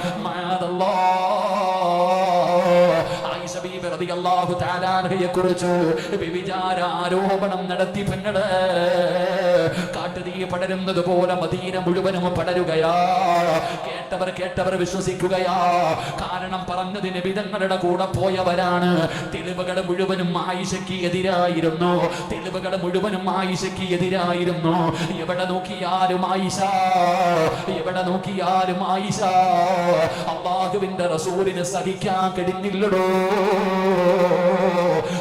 ആയിഷ ബീബി റളിയല്ലാഹു തആല അൻഹയെ കുറിച്ച് വ്യഭിചാര ആരോപണം നടത്തി പെണ്ണുടെ കാട്ടുതീ പടരുന്നത് പോലെ മദീന മുഴുവനും പടരുകയാ. കേട്ടവർ വിശ്വസിക്കുകയാ. കാരണം പറഞ്ഞത് നബി തങ്ങളുടെ കൂടെ പോയവരാണ്. തെളിവുകൾ മുഴുവനും ആയിഷയ്ക്ക് എതിരായിരുന്നു. തെളിവുകൾ മുഴുവനും ആയിഷയ്ക്ക് എതിരായിരുന്നു. എവിടെ നോക്കിയാലും ആയിഷ, എവിടെ നോക്കിയാലും ആയിഷ. അല്ലാഹുവിന്റെ റസൂലിന് സഹിക്കാൻ കഴിഞ്ഞില്ലടോ.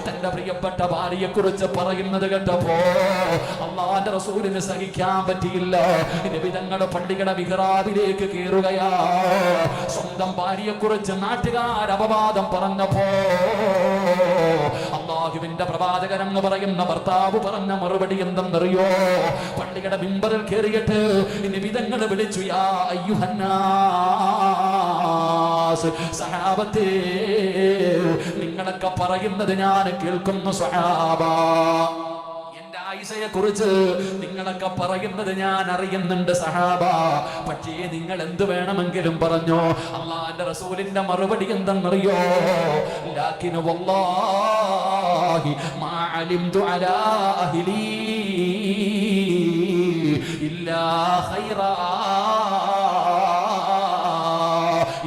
തന്റെ പ്രിയപ്പെട്ട ഭാര്യയെ കുറിച്ച് പറയുന്നത് കേട്ടപ്പോ അല്ലാഹുവിന്റെ റസൂലിന് സഹിക്കാൻ പറ്റിയില്ല. നബി തങ്ങളുടെ പള്ളിയുടെ മിഹ്റാബിലേക്ക് കയറുകയാ. സ്വന്തം ഭാര്യയെ കുറിച്ച് നാട്ടുകാർ അപവാദം പറഞ്ഞപ്പോ അല്ലാഹുവിന്റെ പ്രവാചകൻ എന്ന് പറയുന്ന ഭർത്താവ് പറഞ്ഞ മറുപടി എന്തെന്നറിയോ? പള്ളിയുടെ മിമ്പറിൽ കയറിയിട്ട് നബി തങ്ങൾ വിളിച്ചു, യാ അയ്യുഹന്നാസ്, സഹാബത്തേ, നിങ്ങളൊക്കെ പറയുന്നത് ഞാൻ കേൾക്കുന്നു സ്വഹാബ. ആയിഷയെ കുറിച്ച് നിങ്ങളൊക്കെ പറയുന്നത് ഞാൻ അറിയുന്നുണ്ട് സഹാബ. പക്ഷേ നിങ്ങൾ എന്ത് വേണമെങ്കിലും പറഞ്ഞോ. അല്ലാഹുവിന്റെ റസൂലിന്റെ മറുപടി എന്തെന്നറിയോ? ലാകിൻ വല്ലാഹി മാ അലിംതു അലാ അഹ്ലി ഇല്ലാ ഖൈറാ.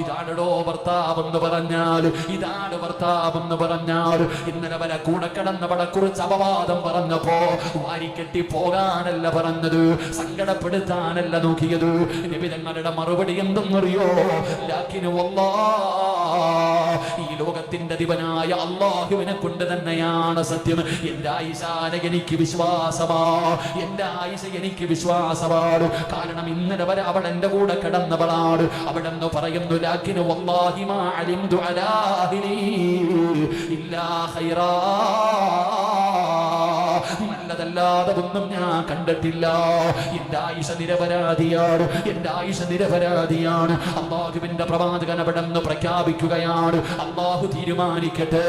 ഇതാണോ ഭർത്താവെന്ന് പറഞ്ഞാൽ, ഇതാണ് ഭർത്താവെന്ന് പറഞ്ഞാൽ. ഇന്നലെ വരെ കൂടെ കിടന്നവളെ കുറിച്ച് അപവാദം പറഞ്ഞപ്പോ വാരിക്കെട്ടി പോകാനല്ല പറഞ്ഞത്, സങ്കടപ്പെടുത്താനല്ല നോക്കിയത്. നബി തങ്ങളുടെ മറുപടി എന്തെന്നറിയോ? ലാകിൻ വല്ലാഹ്, ഈ ലോകത്തിന്റെ ദിവനായ അല്ലാഹുവിനെ കൊണ്ട് തന്നെയാണ് സത്യം. എന്റെ ആയിഷാനെ എനിക്ക് വിശ്വാസമാ, എന്റെ ആയിഷ എനിക്ക് വിശ്വാസമാണ്. കാരണം ഇന്നലെ വരെ അവൾ എന്റെ കൂടെ കിടന്നവളാണ്. അവിടെ നിന്ന് പറയുന്നു, ലാകിൻ വല്ലാഹി മാ അലിംതു അലാ അഹ്ലി ഇല്ലാ ഖൈറാ. നല്ലതല്ലാതെ ഒന്നും ഞാൻ കണ്ടിട്ടില്ല. എന്റെ ആയിഷ നിരപരാധിയാണ്, എന്റെ ആയിഷ നിരപരാധിയാണ്. അല്ലാഹുവിന്റെ പ്രവാചകൻ അവിടെ നിന്ന് പ്രഖ്യാപിക്കുകയാണ്, അല്ലാഹു തീരുമാനിക്കട്ടെ.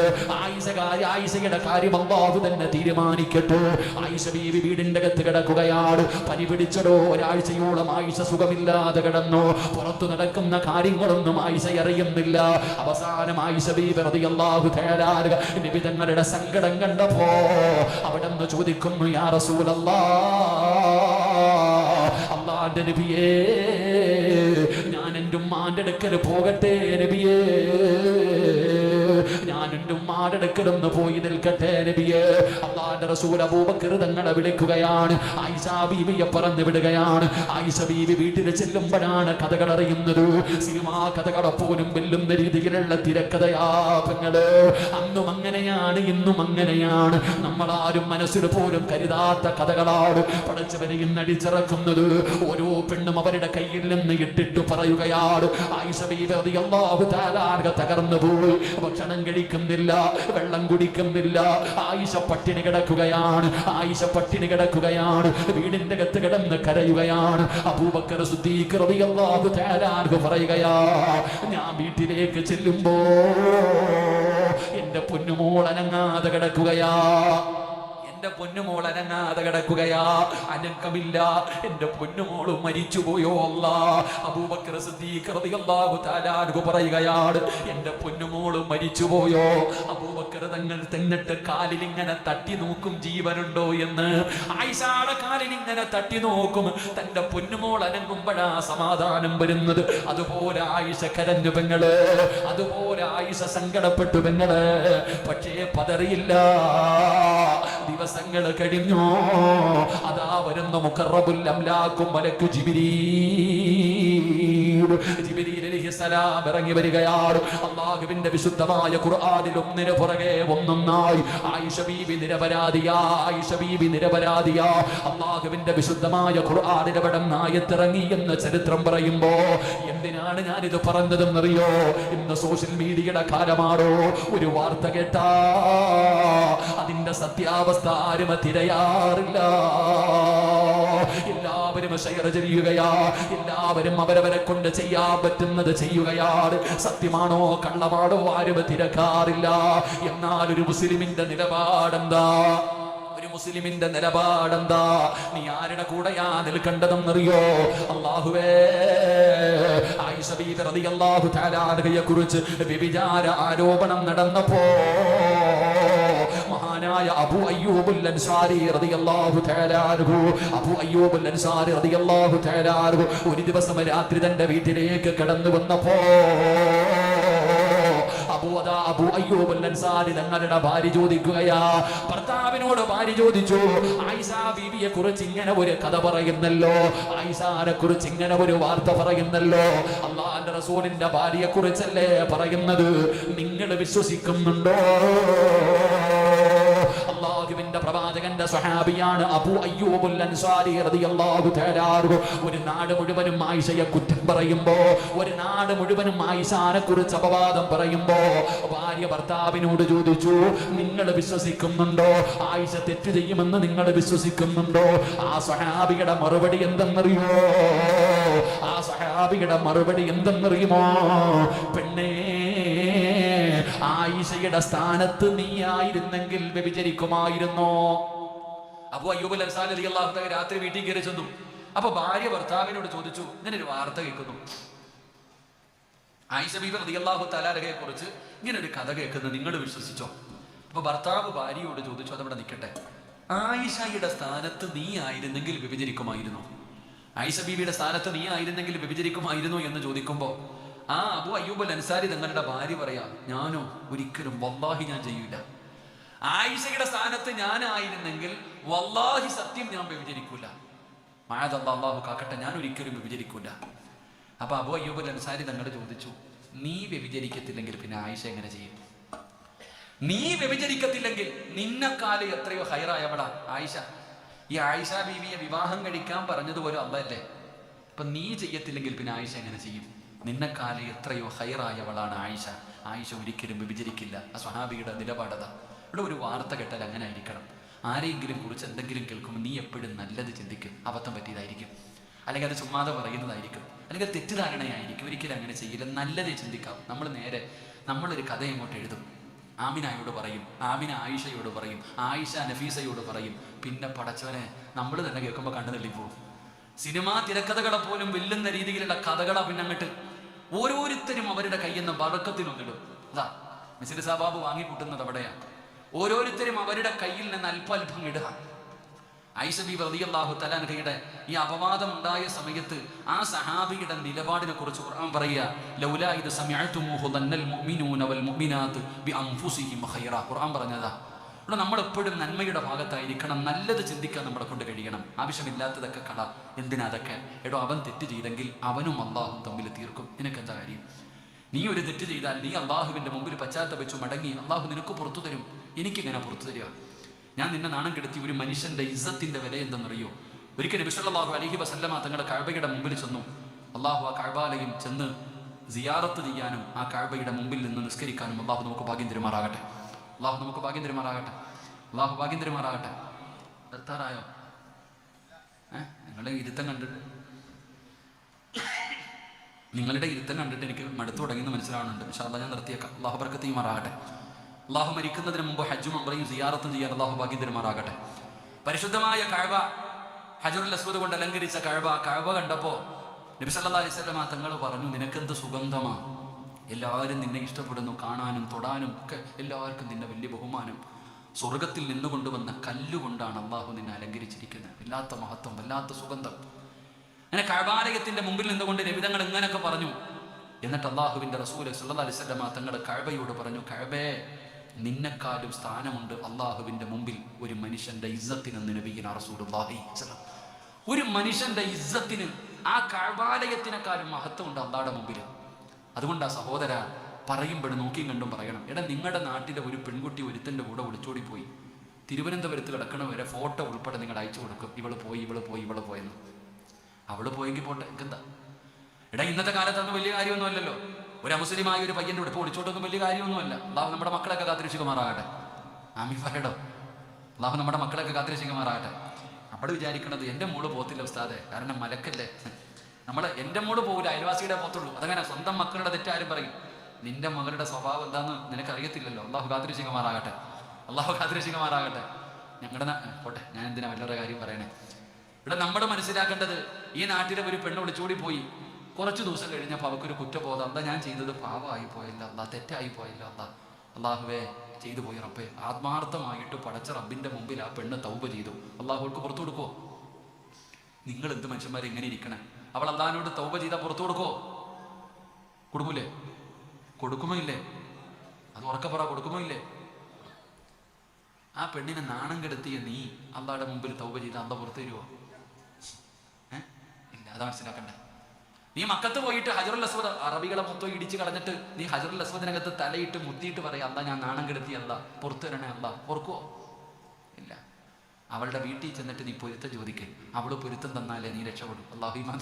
ആയിഷയുടെ കാര്യം അല്ലാഹു തന്നെ തീരുമാനിക്കട്ടെ. ആയിഷ ബീവി വീടിന്റെ അകത്ത് കിടക്കുകയാണ്. പനി പിടിച്ചടോ. ഒരാഴ്ചയോളം ആയിഷ സുഖമില്ലാതെ കിടന്നു. പുറത്തു നടക്കുന്ന കാര്യങ്ങളൊന്നും ആയിഷ അറിയുന്നില്ല. അവസാനം ആയിഷ ബീവി റളിയല്ലാഹു തആല നബി തങ്ങളുടെ സങ്കടം കണ്ടപ്പോ അവിടെ നിന്ന് ചോദിക്കുന്നു, യാ റസൂലല്ലാഹ്, അല്ലാഹുവിന്റെ നബിയേ, ഞാൻ എൻ്റെ ഉമ്മാന്റെ അടുക്കൽ പോകട്ടെ നബിയേ, ഞാൻ എൻ്റെ ഉമ്മാന്റെ അടുക്കലൊന്ന് പോയി നിൽക്കട്ടെ നബിയേ. അല്ലാഹുവിന്റെ റസൂൽ അബൂബക്കർ തങ്ങളെ വിളിക്കുകയാണ്. ആയിഷ ബീവിയെ പറഞ്ഞു വിടുകയാണ്. ആയിഷ ബീവി വീട്ടിൽ ചെല്ലുമ്പോഴാണ് കഥകൾ അറിയുന്നത്. സിനിമാ കഥകളെ പോലും വെല്ലുന്ന രീതിയിലുള്ള തിരക്കഥയാപങ്ങള്. അന്നും അങ്ങനെയാണ്, ഇന്നും അങ്ങനെയാണ്. നമ്മളാരും മനസ്സിൽ പോലും കരുതാത്ത കഥകളാണ് പടച്ചവനെ ഇന്ന് അടിച്ചിറക്കുന്നത്. ഓരോ പെണ്ണും അവരുടെ കയ്യിൽ നിന്ന് ഇട്ടിട്ട് പറയുകയാ, വരികയാണ്. ആയിഷ ബീവി റളിയല്ലാഹു തആല അൻഹ തകർന്നു പോയി. ഭക്ഷണം കഴിക്കുന്നില്ല, വെള്ളം കുടിക്കുന്നില്ല. ആയിഷ പട്ടിണി കിടക്കുകയാണ്. ആയിഷ പട്ടിണി കിടക്കുകയാണ്. വീടിന്റെ അകത്ത് കിടന്ന് കരയുകയാണ്. അബൂബക്കർ സിദ്ദീഖ് റളിയല്ലാഹു തആല അൻഹു പറയുകയാ, ഞാൻ വീട്ടിലേക്ക് ചെല്ലുമ്പോ എന്റെ പൊന്നുമോൾ അനങ്ങാതെ കിടക്കുകയാ. എന്റെ പൊന്നുമോൾ അനങ്ങാതെ കിടക്കുകയാ. അനക്കമില്ല. എന്റെ പൊന്നുമോള് മരിച്ചുപോയോ അല്ലാ. അബൂബക്കർ സിദ്ദീഖ് റളിയല്ലാഹു തആല അൻഹു പറയുകയാണ്, എന്റെ പൊന്നുമോള് മരിച്ചുപോയോ? അബൂബക്കർ തങ്ങൾ തെന്നിട്ട് കാലിൽ ഇങ്ങനെ തട്ടി നോക്കും ജീവനുണ്ടോ എന്ന്. ആയിഷയുടെ കാലിൽ ഇങ്ങനെ തട്ടി നോക്കും. തന്റെ പൊന്നുമോൾ അനങ്ങുമ്പോഴാ സമാധാനം വരുന്നത്. അതുപോലെ ആയിഷ കരഞ്ഞു പെങ്ങള്. അതുപോലെ ആയിഷ സങ്കടപ്പെട്ടു പെങ്ങള്. പക്ഷേ പതറിയില്ല. ദിവസങ്ങൾ കഴിഞ്ഞു. അതാ വരുന്ന മുഖറബുൽ അംലാക്കും മലക്കു ജിബ്രീൽ അലൈഹിസ്സലാം ഇറങ്ങി വരികയാണ്. അല്ലാഹുവിന്റെ വിശുദ്ധമായ ഖുർആനിൽ ഒന്നിനു പുറകെ ഒന്നൊന്നായി ആയിഷ ബീബി നിരപരാധിയാ. ആയിഷ ബീബി നിരപരാധിയാ. അല്ലാഹുവിന്റെ വിശുദ്ധമായ ഖുർആനിൽ അവിടെ ആയത്തിറങ്ങി എന്ന ചരിത്രം പറയുമ്പോ എന്തിനാണ് ഞാനിത് പറഞ്ഞതെന്നറിയോ? ഇന്ന് സോഷ്യൽ മീഡിയയുടെ കാലമാണോ? ഒരു വാർത്ത കേട്ടാ അതിന്റെ സത്യാവസ്ഥ ആരും തിരയാറില്ല. എല്ലാവരും ഷെയർ ചെയ്യുകയാ. എല്ലാവരും അവരവരെ കൊണ്ട് ചെയ്യാൻ പറ്റുന്നത് ചെയ്യുകയാണ്. സത്യമാണോ കള്ളമാണോ ആരും തിരക്കാറില്ല. എന്നാൽ ഒരു മുസ്ലിമിന്റെ നിലപാടെന്താ? ഒരു മുസ്ലിമിന്റെ നിലപാടെന്താ? നീ ആരുടെ കൂടെയാ നിൽക്കേണ്ടതെന്നറിയോ? അല്ലാഹുവേ, ആയിഷ ബീബി റളിയല്ലാഹു തആല അൻഹയെ കുറിച്ച് വ്യഭിചാര ആരോപണം നടന്നപ്പോ മഹാനായ അബൂ അയ്യൂബുൽ അൻസാരി റളിയല്ലാഹു തആല അൻഹു, അബൂ അയ്യൂബുൽ അൻസാരി റളിയല്ലാഹു തആല അൻഹു ഒരു ദിവസം രാത്രി തന്റെ വീട്ടിലേക്ക് കടന്നു വന്നപ്പോ അബൂ അയ്യൂബുൽ അൻസാരി തങ്ങളുടെ ഭാര്യ ചോദിക്കുകയാ. ഭർത്താവിനോട് ഭാര്യ ചോദിച്ചു, ആയിഷ ബീവിയെ കുറിച്ച് ഇങ്ങനെ ഒരു കഥ പറയുന്നല്ലോ, ആയിഷയെ കുറിച്ച് ഇങ്ങനെ ഒരു വാർത്ത പറയുന്നല്ലോ. അല്ലാഹുവിന്റെ റസൂലിന്റെ ഭാര്യയെ കുറിച്ചല്ലേ പറയുന്നത്? നിങ്ങൾ വിശ്വസിക്കുന്നുണ്ടോ? അല്ലാഹുവിന്റെ പ്രവാചകന്റെ സ്വഹാബിയാണ് അബൂ അയ്യൂബുൽ അൻസാരി റളിയല്ലാഹു തആല അൻഹു. ഒരു നാട് മുഴുവനും ആയിഷയെ കുറ്റം പറയുമ്പോ, ഒരു നാട് മുഴുവനും ആയിഷയെ കുറിച്ച് അപവാദം പറയുമ്പോ ഭാര്യ ഭർത്താവിനോട് ചോദിച്ചു, നിങ്ങൾ വിശ്വസിക്കുന്നുണ്ടോ? ആയിഷ തെറ്റ് ചെയ്യുമെന്ന് നിങ്ങൾ വിശ്വസിക്കുന്നുണ്ടോ? ആ സ്വഹാബിയുടെ മറുപടി എന്തെന്നറിയോ? ആ സ്വഹാബിയുടെ മറുപടി എന്തെന്നറിയുമോ? പെണ്ണേ, ആയിഷയുടെ സ്ഥാനത്ത് നീ ആയിരുന്നെങ്കിൽ വ്യഭിചരിക്കുമായിരുന്നോ? അബൂ അയ്യൂബുൽ അൻസാരി റളിയല്ലാഹു തആല രാത്രി വീട്ടിൽ കയറി ചെന്നു. അപ്പൊ ഭാര്യ ഭർത്താവിനോട് ചോദിച്ചു, ഇങ്ങനെ ഒരു വാർത്ത കേൾക്കുന്നു, ആയിഷ ബീബി റളിയല്ലാഹു തആല അൻഹയെ കുറിച്ച് ഇങ്ങനെ ഒരു കഥ കേൾക്കുന്നത് നിങ്ങൾ വിശ്വസിച്ചോ? അപ്പൊ ഭർത്താവ് ഭാര്യയോട് ചോദിച്ചു, അതവിടെ നിൽക്കട്ടെ, ആയിഷയുടെ സ്ഥാനത്ത് നീ ആയിരുന്നെങ്കിൽ വ്യഭിചരിക്കുമായിരുന്നോ? ആയിഷ ബീബിയുടെ സ്ഥാനത്ത് നീ ആയിരുന്നെങ്കിൽ വ്യഭിചരിക്കുമായിരുന്നോ എന്ന് ചോദിക്കുമ്പോ ആ അബൂ അയ്യൂബുൽ അൻസാരി തങ്ങളുടെ ഭാര്യ പറയാ, ഞാനോ ഒരിക്കലും വല്ലാഹി ഞാൻ ചെയ്യൂല. ആയിഷയുടെ സ്ഥാനത്ത് ഞാനായിരുന്നെങ്കിൽ വല്ലാഹി സത്യം ഞാൻ വ്യഭിചരിക്കൂല. മഅദല്ലാഹ്, അല്ലാഹു കാക്കട്ടെ, ഞാൻ ഒരിക്കലും വ്യഭിചരിക്കൂല. അപ്പൊ അബൂ അയ്യൂബുൽ അൻസാരി തങ്ങൾ ചോദിച്ചു, നീ വ്യഭിചരിക്കത്തില്ലെങ്കിൽ പിന്നെ ആയിഷ എങ്ങനെ ചെയ്യും? നീ വ്യഭിചരിക്കത്തില്ലെങ്കിൽ നിന്നെക്കാല് എത്രയോ ഹൈറായവളാ ആയിഷ. ഈ ആയിഷ ബീവിയെ വിവാഹം കഴിക്കാൻ പറഞ്ഞതുപോലെ അള്ളല്ലേ. അപ്പൊ നീ ചെയ്യത്തില്ലെങ്കിൽ പിന്നെ ആയിഷ എങ്ങനെ ചെയ്യും? നിന്നെക്കാല് എത്രയോ ഹൈറായവളാണ് ആയിഷ. ആയിഷ ഒരിക്കലും വ്യഭിചരിക്കില്ല. ആ സ്വഹാബിയുടെ നിലപാടതാ. ഇവിടെ ഒരു വാർത്ത കേട്ടാൽ അങ്ങനെ ആയിരിക്കണം. ആരെങ്കിലും കുറിച്ച് എന്തെങ്കിലും കേൾക്കുമ്പോൾ നീ എപ്പോഴും നല്ലത് ചിന്തിക്കും. അബദ്ധം പറ്റിയതായിരിക്കും, അല്ലെങ്കിൽ അത് ചുമ്മാതെ പറയുന്നതായിരിക്കും, അല്ലെങ്കിൽ തെറ്റിദ്ധാരണയായിരിക്കും. ഒരിക്കലും അങ്ങനെ ചെയ്യില്ല. നല്ലതേ ചിന്തിക്കാം. നമ്മളൊരു കഥ ഇങ്ങോട്ട് എഴുതും. ആമിനയോട് പറയും, ആമിന ആയിഷയോട് പറയും, ആയിഷ നഫീസയോട് പറയും. പിന്നെ പടച്ചവനെ നമ്മൾ തന്നെ കേൾക്കുമ്പോൾ കണ്ടു തള്ളിപ്പോവും. സിനിമാ തിരക്കഥകളെ പോലും വെല്ലുന്ന രീതിയിലുള്ള കഥകളാ. പിന്നെ അങ്ങോട്ട് ഓരോരുത്തരും അവരുടെ കയ്യിൽ നിന്ന് ബറക്കത്തിനൊന്നിടും. അതാ മിസിർ സാബാബ് വാങ്ങിക്കൂട്ടുന്നത് അവിടെയാണ്. ഓരോരുത്തരും അവരുടെ കയ്യിൽ നിന്ന് അല്പം ഇടുക. ആയിഷ ബീബി റളിയല്ലാഹു തആല അൻഹയുടെ ഈ അപവാദം ഉണ്ടായ സമയത്ത് ആ സഹാബിയുടെ നിലപാടിനെ കുറിച്ച് ഖുർആൻ പറയുക, ലൗലാ ഇദ് സമിഅതുമൂഹു ദന്നൽ മുഅ്മിനൂന വൽ മുഅ്മിനാത്ത് ബിഅൻഫുസിഹിം ഖൈറാ. ഖുർആൻ പറഞ്ഞതാ. ഇവിടെ നമ്മൾ എപ്പോഴും നന്മയുടെ ഭാഗത്തായിരിക്കണം. നല്ലത് ചിന്തിക്കാൻ നമ്മളെ കൊണ്ട് കഴിയണം. ആവശ്യമില്ലാത്തതൊക്കെ കള. എന്തിനാ അതൊക്കെ? എടോ, അവൻ തെറ്റ് ചെയ്തെങ്കിൽ അവനും അള്ളാഹും തമ്മിൽ തീർക്കും. നിനക്കെന്താ കാര്യം? നീ ഒരു തെറ്റ് ചെയ്താൽ നീ അള്ളാഹുവിന്റെ മുമ്പിൽ പശ്ചാത്തപിച്ചു മടങ്ങി, അള്ളാഹു നിനക്ക് പുറത്തു തരും. എനിക്കിങ്ങനെ പുറത്തു തരിക? ഞാൻ നിന്നെ നാണം കെടുത്തി. ഒരു മനുഷ്യന്റെ ഇസ്സത്തിന്റെ വില എന്തെന്നറിയോ? ഒരിക്കൽ നബി സല്ലല്ലാഹു അലൈഹി വസല്ലമ തങ്ങളുടെ കഅബയുടെ മുമ്പിൽ ചെന്നു. അള്ളാഹു ആ കഅബാലയം ചെന്ന് സിയാറത്ത് ചെയ്യാനും ആ കഅബയുടെ മുമ്പിൽ നിന്ന് നിസ്കരിക്കാനും അള്ളാഹു നമുക്ക് ഭാഗ്യം തരുമാറാകട്ടെ. അള്ളാഹു നമുക്ക് ഭാഗ്യം തരുമാറാകട്ടെ. അള്ളാഹു ഭാഗ്യം തരുമാറാകട്ടെ. നിർത്താറായോ? നിങ്ങളുടെ ഇരുത്തം കണ്ടിട്ട് എനിക്ക് മടുത്തു തുടങ്ങിയെന്ന് മനസ്സിലാവുന്നുണ്ട്. ഇൻഷാ അല്ലാഹ് ഞാൻ നിർത്തിയേക്കാം. അള്ളാഹു ബർക്കത്ത് ചെയ്യുമാറാകട്ടെ. അള്ളാഹു മരിക്കുന്നതിന് മുമ്പ് ഹജ്ജും ഉംറയും സിയാറത്തും ചെയ്യാൻ അള്ളാഹു ഭാഗ്യം തരുമാറാകട്ടെ. പരിശുദ്ധമായ കഅബ, ഹജറുൽ അസ്വദ് കൊണ്ട് അലങ്കരിച്ച കഅബ കണ്ടപ്പോൾ നബി സല്ലല്ലാഹു അലൈഹി വസല്ലം തങ്ങൾ പറഞ്ഞു, നിനക്കെന്ത് സുഗന്ധമാ, എല്ലാവരും നിന്നെ ഇഷ്ടപ്പെടുന്നു, കാണാനും തൊടാനും ഒക്കെ എല്ലാവർക്കും നിന്നെ വലിയ ബഹുമാനം. സ്വർഗത്തിൽ നിന്നുകൊണ്ടുവന്ന കല്ലുകൊണ്ടാണ് അള്ളാഹു നിന്നെ അലങ്കരിച്ചിരിക്കുന്നത്. വല്ലാത്ത മഹത്വം, വല്ലാത്ത സുഗന്ധം. അങ്ങനെ കഅബാലയത്തിന്റെ മുമ്പിൽ നിന്നുകൊണ്ട് നബിതങ്ങൾ ഇങ്ങനെയൊക്കെ പറഞ്ഞു. എന്നിട്ട് അള്ളാഹുവിന്റെ റസൂൽ സല്ലല്ലാഹു അലൈഹി വസല്ലം തങ്ങൾ കഅബയോട് പറഞ്ഞു, കഅബേ, നിന്നെക്കാളും സ്ഥാനമുണ്ട് അള്ളാഹുവിന്റെ മുമ്പിൽ ഒരു മനുഷ്യന്റെ ഇസ്സത്തിനെന്ന് നബിയുനാ റസൂലുള്ളാഹി സ്വല്ലല്ലാഹു. ഒരു മനുഷ്യന്റെ ഇസ്സത്തിന് ആ കഅബാലയത്തിനെക്കാളും മഹത്വമുണ്ട് അള്ളാഹുടെ മുമ്പിൽ. അതുകൊണ്ട് ആ സഹോദര പറയുമ്പോൾ നോക്കിയും കണ്ടും പറയണം. എടാ, നിങ്ങളുടെ നാട്ടിലെ ഒരു പെൺകുട്ടി ഒരുത്തൻ്റെ കൂടെ ഒളിച്ചോടി പോയി തിരുവനന്തപുരത്ത് കിടക്കണ വരെ ഫോട്ടോ ഉൾപ്പെടെ നിങ്ങൾ അയച്ചു കൊടുക്കും. ഇവള് പോയെന്ന്. അവള് പോയെങ്കിൽ പോട്ടെ, എന്താ. എടാ, ഇന്നത്തെ കാലത്ത് അതൊന്നും വലിയ കാര്യമൊന്നുമല്ലല്ലോ. ഒരു അമുസ്ലിമായ ഒരു പയ്യൻ്റെ കൂടെ ഇപ്പോൾ ഒളിച്ചോട്ടൊന്നും വലിയ കാര്യമൊന്നുമല്ല. അള്ളാഹു നമ്മുടെ മക്കളൊക്കെ കാത്തിരക്ഷിക്കുമാറാകട്ടെ. ആമീൻ പറയടോ. അള്ളാഹു നമ്മുടെ മക്കളൊക്കെ കാത്തിരക്ഷിക്കുമാറാകട്ടെ. നമ്മൾ വിചാരിക്കണത് എൻ്റെ മോള് പോത്തില്ല ഉസ്താദെ, കാരണം മലക്കല്ലേ. എൻ്റെ മോള് പോകില്ല, അയൽവാസിയുടെ പോത്തുള്ളൂ. അതങ്ങനെ സ്വന്തം മക്കളുടെ തെറ്റാരും പറയും. നിന്റെ മകളുടെ സ്വഭാവം എന്താന്ന് നിനക്കറിയത്തില്ലല്ലോ. അള്ളാഹു കാത്തിരക്ഷിക്കുമാറാകട്ടെ. അള്ളാഹു കാത്തിരക്ഷിക്കുമാറാകട്ടെ. ഞങ്ങളുടെ പോട്ടെ, ഞാൻ എന്തിനാ വല്ലവരുടെ കാര്യം പറയണേ. ഇവിടെ നമ്മൾ മനസ്സിലാക്കേണ്ടത്, ഈ നാട്ടിലെ ഒരു പെണ്ണ് ഒളിച്ചോടി പോയി. കുറച്ച് ദിവസം കഴിഞ്ഞപ്പോൾ അവൾക്കൊരു കുറ്റബോധം. എന്താ ഞാൻ ചെയ്തത് പാവമായി പോയില്ല, തെറ്റായി പോയില്ല, അള്ളാഹുവേ ചെയ്തു പോയി റബ്ബേ. ആത്മാർത്ഥമായിട്ട് പടച്ച റബ്ബിന്റെ മുമ്പിൽ ആ പെണ്ണ് തൗബ ചെയ്തു. അള്ളാഹുൾക്ക് പുറത്തു കൊടുക്കോ? നിങ്ങൾ എന്ത് മനുഷ്യന്മാരെ ഇങ്ങനെ ഇരിക്കണേ? അവൾ അള്ളാഹിനോട് തൗബ ചെയ്താൽ പുറത്തു കൊടുക്കോ? കൊടുക്കൂലേ? കൊടുക്കുമോ ഇല്ലേ? അത് ഉറക്കപ്പറ, കൊടുക്കുമോ ഇല്ലേ? ആ പെണ്ണിനെ നാണം കെടുത്തിയ നീ അള്ളാഹുടെ മുമ്പിൽ തൗബ ചെയ്താൽ അള്ളാഹ് പുറത്തു തരുമോ? ഇല്ല. അതാ മനസ്സിലാക്കണ്ടേ. നീ മക്കത്ത് പോയിട്ട് ഹജറുൽ അസ്വദ് അറബികളെ മൊത്തം ഇടിച്ച് കളഞ്ഞിട്ട് നീ ഹജറുൽ അസ്വദിനകത്ത് തലയിട്ട് മുത്തിയിട്ട് പറയാം, അല്ലാ ഞാൻ നാണം കെടുത്തി, അല്ലാ പുറത്തു തരണേ, അല്ലാ പൊറുക്കോ? ഇല്ല. അവളുടെ വീട്ടിൽ ചെന്നിട്ട് നീ പൊരുത്തം ചോദിക്കേ. അവള് പൊരുത്തം തന്നാലേ നീ രക്ഷപ്പെടും. അള്ളാഹു ഈമാൻ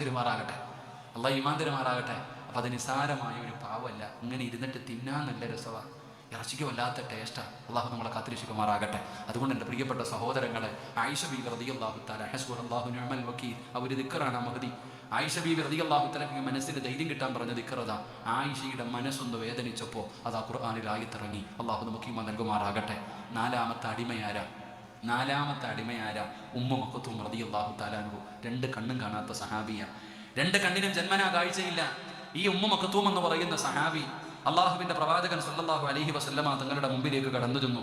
തരുമാറാകട്ടെ. അപ്പൊ അത് നിസാരമായ ഒരു പാവമല്ല. ഇങ്ങനെ ഇരുന്നിട്ട് തിന്നാൻ നല്ല രസമാണ്, ഇറച്ചിക്ക് വല്ലാത്ത ടേസ്റ്റാണ്. അള്ളാഹു നമ്മളെ കാത്തിരക്ഷിക്കുമാറാകട്ടെ. അതുകൊണ്ട് എൻ്റെ പ്രിയപ്പെട്ട സഹോദരങ്ങളെ, ആയിഷ ബീവി റളിയല്ലാഹു തആല ഹസ്ബുനല്ലാഹു നിഅമൽ വകീൽ ഒരു ദിക്റാണ് മഹദി. ആയിഷ ബീവി റളിയല്ലാഹു തആലയ്ക്ക് മനസ്സിന് ധൈര്യം കിട്ടാൻ പറഞ്ഞ ദിക്റതാ. ആയിഷയുടെ മനസ്സൊന്ന് വേദനിച്ചപ്പോൾ അത് ആ ഖുർആനിൽ ആയത്തിറങ്ങി. അള്ളാഹു നമുക്ക് ഈമാൻ നൽകുമാറാകട്ടെ. നാലാമത്തെ അടിമയാര ഉമ്മു മഖ്തൂം റളിയല്ലാഹു തആല അൻഹു. രണ്ട് കണ്ണും കാണാത്ത സഹാബിയ, രണ്ട് കണ്ണിനും ജന്മനാ കാഴ്ചയില്ല. ഈ ഉമ്മു മഖ്തൂം എന്ന് പറയുന്ന സഹാബി അള്ളാഹുവിന്റെ പ്രവാചകൻ സല്ലല്ലാഹു അലൈഹി വസല്ലമ തങ്ങളുടെ മുമ്പിലേക്ക് കടന്നു ചെന്നു.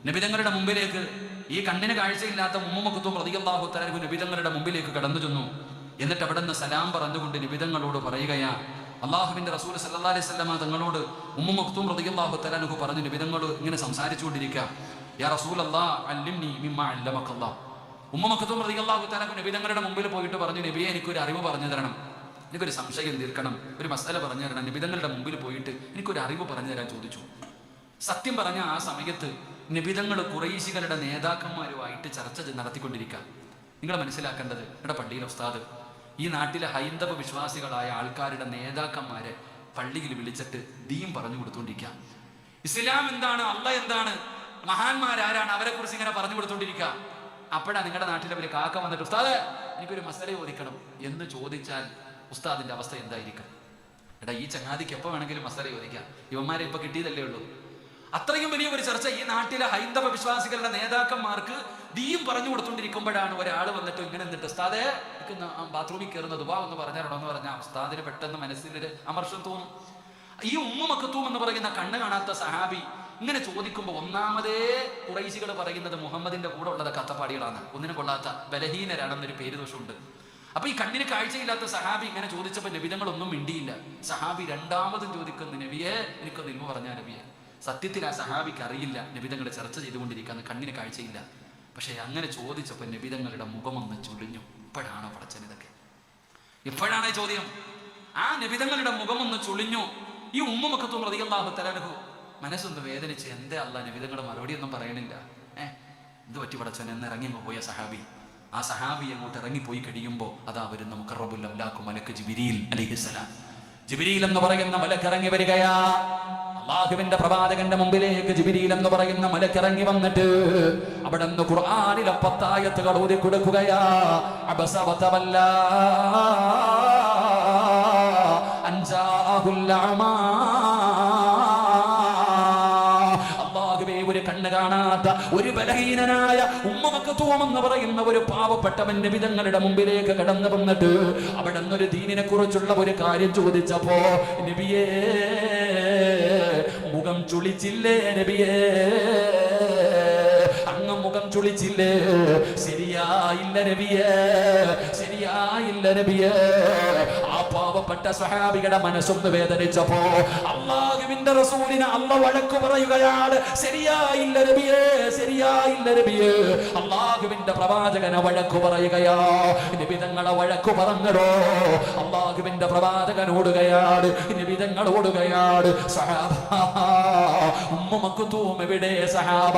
നബിതങ്ങളുടെ മുമ്പിലേക്ക് ഈ കണ്ണിന് കാഴ്ചയില്ലാത്ത ഉമ്മു മഖ്തൂം റളിയല്ലാഹു തആല അൻഹു നബിതങ്ങളുടെ മുമ്പിലേക്ക് കടന്നു ചെന്നു. എന്നിട്ട് അവിടെ നിന്ന് സലാം പറഞ്ഞുകൊണ്ട് നബിതങ്ങളോട് പറയുകയാ, അള്ളാഹുവിന്റെ റസൂൽ സല്ലല്ലാഹു അലൈഹി വസല്ലമ തങ്ങളോട് ഉമ്മു മഖ്തൂം റളിയല്ലാഹു തആല അൻഹു പറഞ്ഞു, നബിതങ്ങളോട് ഇങ്ങനെ സംസാരിച്ചുകൊണ്ടിരിക്കുക, യാ റസൂലല്ലാഹ് അല്ലിംനി മിമ്മാ അല്ലമക്കല്ലാഹ്. ഉമ്മു മഖ്തൂം റളിയല്ലാഹു തആല നബിതങ്ങളുടെ മുമ്പിൽ പോയിട്ട് പറഞ്ഞു, നബിയെ എനിക്കൊരു അറിവ് പറഞ്ഞു തരണം, എനിക്കൊരു സംശയം തീർക്കണം, ഒരു മസല പറഞ്ഞു തരണം. നബിതങ്ങളുടെ മുമ്പിൽ പോയിട്ട് എനിക്കൊരു അറിവ് പറഞ്ഞു തരാൻ ചോദിച്ചു. സത്യം പറഞ്ഞ ആ സമയത്ത് നബിതങ്ങൾ ഖുറൈശികളുടെ നേതാക്കന്മാരുമായിട്ട് ചർച്ച നടത്തിക്കൊണ്ടിരിക്കുക. നിങ്ങൾ മനസ്സിലാക്കേണ്ടത്, ഇവിടെ പള്ളിയിലെ ഉസ്താദ് ഈ നാട്ടിലെ ഹൈന്ദവ വിശ്വാസികളായ ആൾക്കാരുടെ നേതാക്കന്മാരെ പള്ളിയിൽ വിളിച്ചിട്ട് ദീൻ പറഞ്ഞു കൊടുത്തുകൊണ്ടിരിക്കുക. ഇസ്ലാം എന്താണ്, അള്ളാഹ് എന്താണ്, മഹാന്മാരാരാണ്, അവരെ കുറിച്ച് ഇങ്ങനെ പറഞ്ഞു കൊടുത്തുകൊണ്ടിരിക്കുക. അപ്പോഴാണ് നിങ്ങളുടെ നാട്ടിലെ ഒരു കാക്ക വന്നിട്ട്, ഉസ്താദ് എനിക്കൊരു മസല ചോദിക്കണം എന്ന് ചോദിച്ചാൽ ഉസ്താദിന്റെ അവസ്ഥ എന്തായിരിക്കും? എടാ, ഈ ചങ്ങാതിക്ക് എപ്പോൾ വേണമെങ്കിലും മസല ചോദിക്കാം, ഇവന്മാരെ ഇപ്പൊ കിട്ടിയതല്ലേ ഉള്ളൂ. അത്രയും വലിയ ഒരു ചർച്ച ഈ നാട്ടിലെ ഹൈന്ദവ വിശ്വാസികളുടെ നേതാക്കന്മാർക്ക് ദീൻ പറഞ്ഞു കൊടുത്തുകൊണ്ടിരിക്കുമ്പോഴാണ് ഒരാൾ വന്നിട്ട് ഇങ്ങനെ നിന്നിട്ട്, ഉസ്താദേ എനിക്ക് ബാത്റൂമിൽ കയറുന്നത് വാ ഒന്ന് പറഞ്ഞാലോ എന്ന് പറഞ്ഞാൽ ഉസ്താദിന് പെട്ടെന്ന് മനസ്സിലൊരു അമർഷം തോന്നും. ഈ ഉമ്മു മഖ്തൂം എന്ന് പറയുന്ന കണ്ണ് കാണാത്ത സഹാബി ഇങ്ങനെ ചോദിക്കുമ്പോൾ ഒന്നാമതേ ഖുറൈശികൾ പറയുന്നത് മുഹമ്മദിന്റെ കൂടെ ഉള്ളത് കത്തപ്പാടികളാണ്, ഒന്നിനും കൊള്ളാത്ത ബലഹീനരാണെന്നൊരു പേര് ദോഷമുണ്ട്. അപ്പൊ ഈ കണ്ണിന് കാഴ്ചയില്ലാത്ത സഹാബി ഇങ്ങനെ ചോദിച്ചപ്പോൾ നബിതങ്ങളൊന്നും മിണ്ടിയില്ല. സഹാബി രണ്ടാമതും ചോദിക്കുന്നു, നബിയെ എനിക്കൊന്ന് ഇൽമ പറഞ്ഞാ നബിയെ. സത്യത്തിൽ ആ സഹാബിക്ക് അറിയില്ല നബിതങ്ങൾ ചർച്ച ചെയ്തുകൊണ്ടിരിക്കാന്ന്, കണ്ണിന് കാഴ്ചയില്ല. പക്ഷെ അങ്ങനെ ചോദിച്ചപ്പോൾ നബിതങ്ങളുടെ മുഖമൊന്ന് ചുളിഞ്ഞു. ഇപ്പോഴാണോ പടച്ചൻ ഇതൊക്കെ? ഇപ്പോഴാണ് ചോദ്യം. ആ നബിതങ്ങളുടെ മുഖമൊന്ന് ചുളിഞ്ഞു. ഈ ഉമ്മു മഖ്തൂം റളിയല്ലാഹു തആല അൻഹു മനസ്സൊന്ന് വേദനിച്ച്, എന്തേ അല്ലാഹ് നബിതങ്ങൾ മറുപടി ഒന്നും പറയണില്ല, എന്ത് പറ്റി പടച്ചൻ എന്ന് ഇറങ്ങി പോയ സഹാബി. ആ സഹാബി അങ്ങോട്ട് ഇറങ്ങിപ്പോയി കഴിയുമ്പോൾ അതാ വരുന്ന മുഖറബുൽ അംലാഖു മലക്ക് ജിബ്രീൽ അലൈഹിസ്സലാം. ജിബ്രീൽ എന്ന് പറയുന്ന മലക്ക് ഇറങ്ങി വരികയാ. അല്ലാഹുവിന്റെ പ്രവാചകന്റെ മുമ്പിലേക്ക് ജിബ്രീൽ എന്ന് പറയുന്ന മലക്ക് ഇറങ്ങി വന്നിട്ട് അവിടെ നിന്ന് ഖുർആനിലെ 10 ആയത്തുകൾ ഓതി കൊടുക്കുകയാ. അബസ വതവല്ല അൻജാഹുൽ അമാ. ഒരു കണ്ണ് കാണാത്ത ഒരു ബലഹീനനായ ഉമ്മ മക്തൂം എന്ന് പറയുന്ന ഒരു പാവപ്പെട്ടവൻ നബിതങ്ങളുടെ മുമ്പിലേക്ക് കടന്നു വന്നിട്ട് അവിടെ നിന്നൊരു ദീനിനെ കുറിച്ചുള്ള ഒരു കാര്യം ചോദിച്ചപ്പോ നബിയേ മുഖം ചുളിച്ചില്ലേ നബിയേ, അങ്ങ് മുഖം ചുളിച്ചില്ലേ, ശരിയായില്ല നബിയേ, ശരിയായില്ല നബിയേ. ആ പാവപ്പെട്ട സ്വഹാബിയുടെ മനസ്സൊന്ന് വേദനിച്ചപ്പോ അല്ലാഹുവിന്റെ റസൂലിനെ അല്ലാഹു വഴക്ക് പറയുകയാണ്. ശരിയായില്ല നബിയേ, ശരിയായില്ല നബിയേ. അല്ലാഹുവിന്റെ പ്രവാചകനെ വഴക്ക് പറയുകയാ. നബി തങ്ങളെ വഴക്ക് പറഞ്ഞടോ. അല്ലാഹുവിന്റെ പ്രവാചകൻ ഓടുകയാണ്, നബി തങ്ങൾ ഓടുകയാണ്. സഹാബ ഉമ്മ മക്തൂം എവിടെ? സഹാബ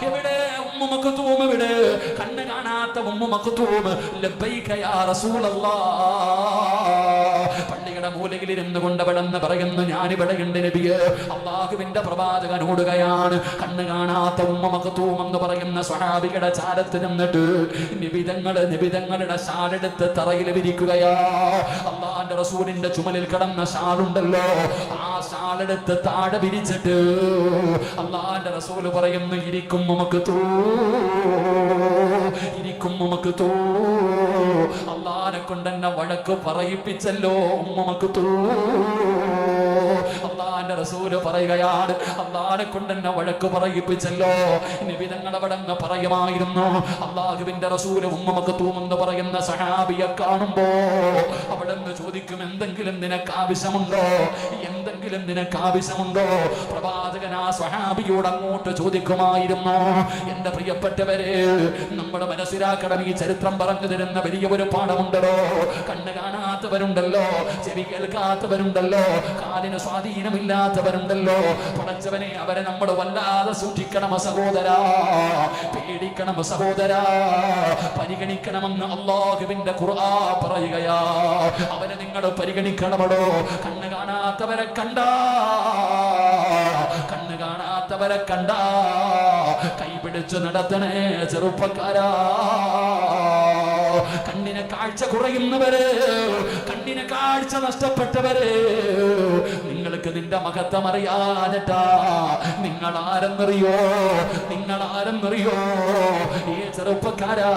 എവിടെ? ഉമ്മ മക്തൂം എവിടെ? കണ്ണ് കാണാത്ത ഉമ്മ മക്തൂം ലബ്ബൈക യാ റസൂലല്ലാഹ്. പള്ളിയുടെ മൂലയിൽ ഇരുന്നു കൊണ്ട് വിളന്ന് പറയുന്നു, ഞാനിവിടെയുണ്ട് നബിയെ. അല്ലാഹുവിന്റെ പ്രവാചകൻ ഓടുകയാണ്. കണ്ണ് കാണാത്ത ഉമ്മ മക്തൂം എന്ന് പറയുന്ന സ്വഹാബിയുടെ ചാരത്ത് നിന്നിട്ട് നിബിതങ്ങളുടെ ഷാലെടുത്ത് തറയിൽ വിരിക്കുകയാ. അല്ലാഹുവിന്റെ റസൂലിന്റെ ചുമലിൽ കിടന്ന ഷാളുണ്ടല്ലോ, ആ ഷാലെടുത്ത് താഴെ വിരിച്ചിട്ട് അല്ലാഹുവിന്റെ റസൂൽ പറയുന്നു, ഇരിക്കും ഇരിക്കും അല്ലാഹുവിനെ കൊണ്ട് എന്നെ വഴക്ക് പറയിപ്പിച്ചല്ലോ ഉമ്മ മക്തൂം. അല്ലാഹുവിന്റെ റസൂൽ പറയുകയാണ്, അല്ലാഹുവിനെ കൊണ്ട് എന്നെ വഴക്ക് പറയിപ്പിച്ചല്ലോ. നബി തങ്ങൾ അവിടെ നിന്ന് പറയുമായിരുന്നു. അല്ലാഹുവിന്റെ റസൂൽ ഉമ്മ മക്തൂം എന്ന് പറയുന്ന സഹാബിയെ കാണുമ്പോ അവിടെ നിന്ന് ചോദിക്കും, എന്തെങ്കിലും നിനക്ക് ആവശ്യമുണ്ടോ, എന്തെങ്കിലും നിനക്ക് ആവശ്യമുണ്ടോ? പ്രവാചകൻ ആ സ്വഹാബിയോട് അങ്ങോട്ട് ചോദിക്കുമായിരുന്നു. എന്റെ പ്രിയപ്പെട്ടവരെ, നമ്മുടെ മനസ്സിലാക്കണം, ഈ ചരിത്രം പറഞ്ഞു തരുന്ന വലിയ ഒരു പാഠമുണ്ടല്ലോ. കണ്ണ് കാണാത്തവരുണ്ടല്ലോ, ചെവി കേൾക്കാത്തവരുണ്ടല്ലോ, കാലിന് സ്വാധീനമില്ലാത്തവരുണ്ടല്ലോ. പടച്ചവനെ, അവരെ നമ്മൾ വല്ലാതെ സൂക്ഷിക്കണം സഹോദരാ, പേടിക്കണം സഹോദരാ, പരിഗണിക്കണമെന്ന് അല്ലാഹുവിന്റെ ഖുർആൻ പറയുകയാ. അവരെ നിങ്ങൾ പരിഗണിക്കണമടോ. കണ്ണ് കാണാത്തവരെ കണ്ടാ, കണ്ണ് കാണാത്തവരെ കണ്ടാ കൈപിടിച്ചു നടത്തണേ ചെറുപ്പക്കാരാ. കണ്ണിന് കാഴ്ച കുറയുന്നവര്, കണ്ണിന് കാഴ്ച നഷ്ടപ്പെട്ടവര്, നിങ്ങൾക്ക് നിന്റെ മഹത്വം അറിയാനട്ടാ. നിങ്ങൾ ആരെന്നറിയോ? നിങ്ങൾ ആരെന്നറിയോ? ഈ ചെറുപ്പക്കാരാ,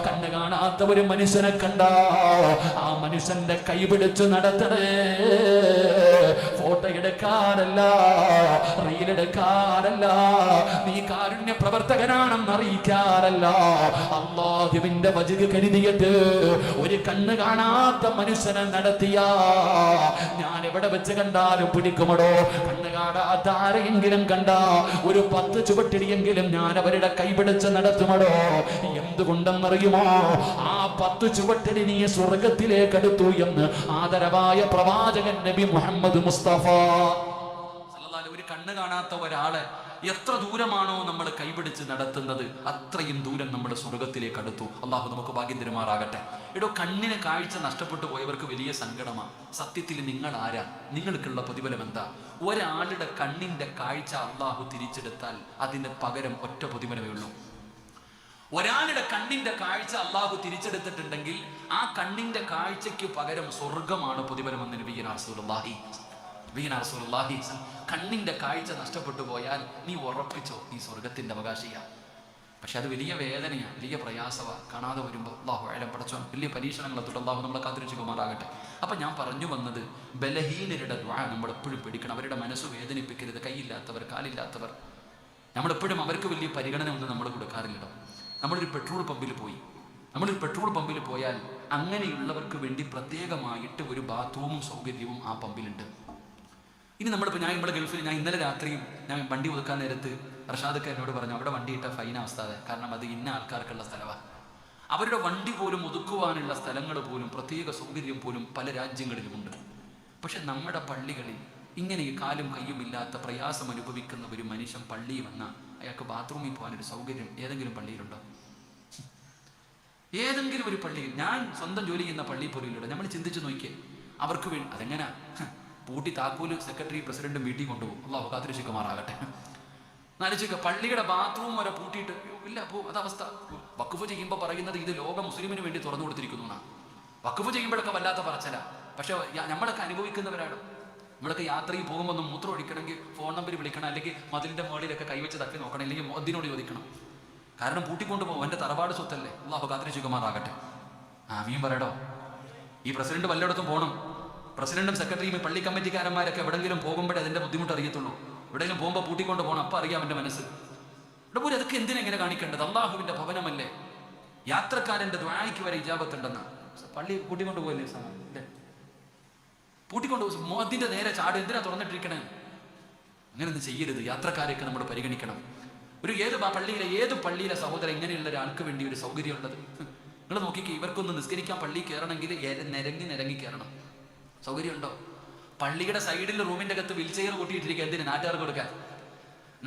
കണ്ണ് കാണാത്ത ഒരു മനുഷ്യനെ കണ്ട ആ മനുഷ്യന്റെ കൈ പിടിച്ചു നടത്തണേ. ഫോട്ടോ എടുക്കാനല്ല, റീലെടുക്കാനല്ല, നീ കാരുണ്യ പ്രവർത്തകനാണെന്ന് അറിയിക്കാനല്ല. അല്ലാഹുവിന്റെ വജ്ഹ് കരുതിയിട്ട് ഒരു കണ്ണ് കാണാത്ത മനുഷ്യനെ നടത്തിയ ഞാൻ എവിടെ വെച്ച് കണ്ടാലും പിടിക്കുമടോ. കണ്ണ് കാണാത്ത ആരെയെങ്കിലും കണ്ട ഒരു 10 ചുവട്ടിടിയെങ്കിലും ഞാൻ അവരുടെ കൈപിടിച്ച് നടത്തുമടോ. എന്തുകൊണ്ടെന്നറിയുമോ? ആ 10 ചുവട്ടിടി നീ സ്വർഗത്തിലേക്ക് അടുത്തു എന്ന് ആദരവായ പ്രവാചകൻ നബി മുഹമ്മദ് മുസ്തഫ. ഒരു കണ്ണ് കാണാത്ത ഒരാളെ എത്ര ദൂരമാണോ നമ്മൾ കൈപിടിച്ച് നടത്തുന്നത്, അത്രയും ദൂരം നമ്മുടെ സ്വർഗത്തിലേക്ക് അടുത്തു. അള്ളാഹു നമുക്ക് ഭാഗ്യം തരുമാറാകട്ടെ. എടോ, കണ്ണിന് കാഴ്ച നഷ്ടപ്പെട്ടു പോയവർക്ക് വലിയ സങ്കടമാണ്. സത്യത്തിൽ നിങ്ങൾ ആരാ? നിങ്ങൾക്കുള്ള പ്രതിഫലം എന്താ? ഒരാളുടെ കണ്ണിന്റെ കാഴ്ച അള്ളാഹു തിരിച്ചെടുത്താൽ അതിന് പകരം ഒറ്റ പ്രതിഫലമേ ഉള്ളൂ. ഒരാളുടെ കണ്ണിന്റെ കാഴ്ച അള്ളാഹു തിരിച്ചെടുത്തിട്ടുണ്ടെങ്കിൽ ആ കണ്ണിന്റെ കാഴ്ചയ്ക്ക് പകരം സ്വർഗമാണ് പ്രതിഫലമെന്ന് നബിയുനാ റസൂലുള്ളാഹി. കണ്ണിന്റെ കാഴ്ച നഷ്ടപ്പെട്ടു പോയാൽ നീ ഉറപ്പിച്ചോ, നീ സ്വർഗത്തിന്റെ അവകാശിയാണ്. പക്ഷെ അത് വലിയ വേദനയാണ്, വലിയ പ്രയാസമാണ്. കാണാതെ വരുമ്പോൾ അല്ലാഹു അഅലം, പടച്ചോൻ വലിയ പരീക്ഷണങ്ങളെ തൊട്ട് അല്ലാഹു നമ്മളെ കാത്തിരക്ഷിക്കുമാറാകട്ടെ. അപ്പം ഞാൻ പറഞ്ഞു വന്നത്, ബലഹീനരുടെ ദുആ നമ്മൾ എപ്പോഴും പേടിക്കണം. അവരുടെ മനസ്സ് വേദനിപ്പിക്കരുത്. കൈയില്ലാത്തവർ, കാലില്ലാത്തവർ, നമ്മളെപ്പോഴും അവർക്ക് വലിയ പരിഗണന ഒന്നും നമ്മൾ കൊടുക്കാറില്ലല്ലോ. നമ്മളൊരു പെട്രോൾ പമ്പിൽ പോയാൽ അങ്ങനെയുള്ളവർക്ക് വേണ്ടി പ്രത്യേകമായിട്ട് ഒരു ബാത്റൂമും സൗകര്യവും ആ പമ്പിലുണ്ട്. ഇനി നമ്മളിപ്പോൾ ഞാൻ നമ്മുടെ ഗൾഫിൽ, ഞാൻ ഇന്നലെ രാത്രിയും ഞാൻ വണ്ടി ഒതുക്കാൻ നേരത്ത് റഷാദൊക്കെ എന്നോട് പറഞ്ഞു, അവിടെ വണ്ടി ഇട്ട ഫൈൻ അവസ്ഥാതെ, കാരണം അത് ഇന്ന ആൾക്കാർക്കുള്ള സ്ഥലമാണ്. അവരുടെ വണ്ടി പോലും ഒതുക്കുവാനുള്ള സ്ഥലങ്ങൾ പോലും പ്രത്യേക സൗകര്യം പോലും പല രാജ്യങ്ങളിലുമുണ്ട്. പക്ഷെ നമ്മുടെ പള്ളികളിൽ ഇങ്ങനെ കാലും കയ്യും ഇല്ലാത്ത പ്രയാസം അനുഭവിക്കുന്ന ഒരു മനുഷ്യൻ പള്ളിയിൽ വന്നാൽ അയാൾക്ക് ബാത്റൂമിൽ പോകാനൊരു സൗകര്യം ഏതെങ്കിലും പള്ളിയിലുണ്ടോ? ഏതെങ്കിലും ഒരു പള്ളിയിൽ, ഞാൻ സ്വന്തം ജോലി ചെയ്യുന്ന പള്ളിയിൽ പോലും ഇല്ലല്ലോ, നമ്മൾ ചിന്തിച്ച് നോക്കിയേ. അവർക്ക് വേണ്ടി അതെങ്ങനെയാ പൂട്ടി താക്കോല് സെക്രട്ടറി പ്രസിഡന്റും വീട്ടിൽ കൊണ്ടുപോകും. അള്ളാഹു കാത്തിരക്ഷിക്കുമാറാകട്ടെ. നാലിച്ചൊക്കെ പള്ളിയുടെ ബാത്റൂം വരെ പൂട്ടിയിട്ട് ഇല്ല അപ്പോൾ അതവസ്ഥ. വഖഫ് ചെയ്യുമ്പോൾ പറയുന്നത് ഇത് ലോക മുസ്ലിമിന് വേണ്ടി തുറന്നു കൊടുത്തിരിക്കുന്നു എന്നാണ്. വഖഫ് ചെയ്യുമ്പോഴൊക്കെ വല്ലാത്ത പറച്ചല. പക്ഷെ നമ്മളൊക്കെ അനുഭവിക്കുന്നവരാണ്. നമ്മളൊക്കെ യാത്രയിൽ പോകുമ്പോൾ ഒന്ന് മൂത്രം ഒഴിക്കണമെങ്കിൽ ഫോൺ നമ്പർ വിളിക്കണം, അല്ലെങ്കിൽ മതിലിന്റെ മുകളിലൊക്കെ കൈവച്ച് തപ്പി നോക്കണം, അല്ലെങ്കിൽ അതിനോട് ചോദിക്കണം. കാരണം പൂട്ടിക്കൊണ്ട് പോകും, എൻ്റെ തറവാട് സ്വത്തല്ലേ. അള്ളാഹു കാത്തിരക്ഷിക്കുമാറാകട്ടെ. ആമീൻ പറയടോ. ഈ പ്രസിഡന്റ് വല്ലയിടത്തും പോകണം. പ്രസിഡന്റും സെക്രട്ടറിയും പള്ളി കമ്മിറ്റിക്കാരന്മാരൊക്കെ എവിടെങ്കിലും പോകുമ്പോഴേ അതിന്റെ ബുദ്ധിമുട്ട് അറിയത്തുള്ളൂ. എവിടെയെങ്കിലും പോകുമ്പോൾ പൂട്ടിക്കൊണ്ട് പോകണം, അപ്പം അറിയാം എൻ്റെ മനസ്സ്. ഇവിടെ പോലും അതൊക്കെ എന്തിനെങ്ങനെ കാണിക്കേണ്ടത്? അള്ളാഹുവിന്റെ ഭവനമല്ലേ. യാത്രക്കാരന്റെ ദുആയ്ക്ക് വരെ ഇജാബത്തുണ്ടെന്ന്. പള്ളി പൂട്ടിക്കൊണ്ട് പോകല്ലേ അല്ലേ? പൂട്ടിക്കൊണ്ട് പോകും, അതിന്റെ നേരെ ചാട്. എന്തിനാ തുറന്നിട്ടിരിക്കണേ? അങ്ങനെയൊന്നും ചെയ്യരുത്. യാത്രക്കാരെയൊക്കെ നമ്മൾ പരിഗണിക്കണം. ഏത് പള്ളിയിലെ സഹോദരൻ ഇങ്ങനെയുള്ള ഒരാൾക്ക് വേണ്ടി ഒരു സൗകര്യം ഉള്ളത്? നിങ്ങൾ നോക്കിക്കേ, ഇവർക്കൊന്ന് നിസ്കരിക്കാൻ പള്ളി കയറണമെങ്കിൽ നിരങ്ങി കയറണം. സൗകര്യമുണ്ടോ? പള്ളിയുടെ സൈഡിൽ റൂമിന്റെ അകത്ത് വീൽ ചെയർ കൂട്ടിയിട്ടിരിക്കുക. എന്തിന്? നാട്ടുകാർക്ക് കൊടുക്കാൻ,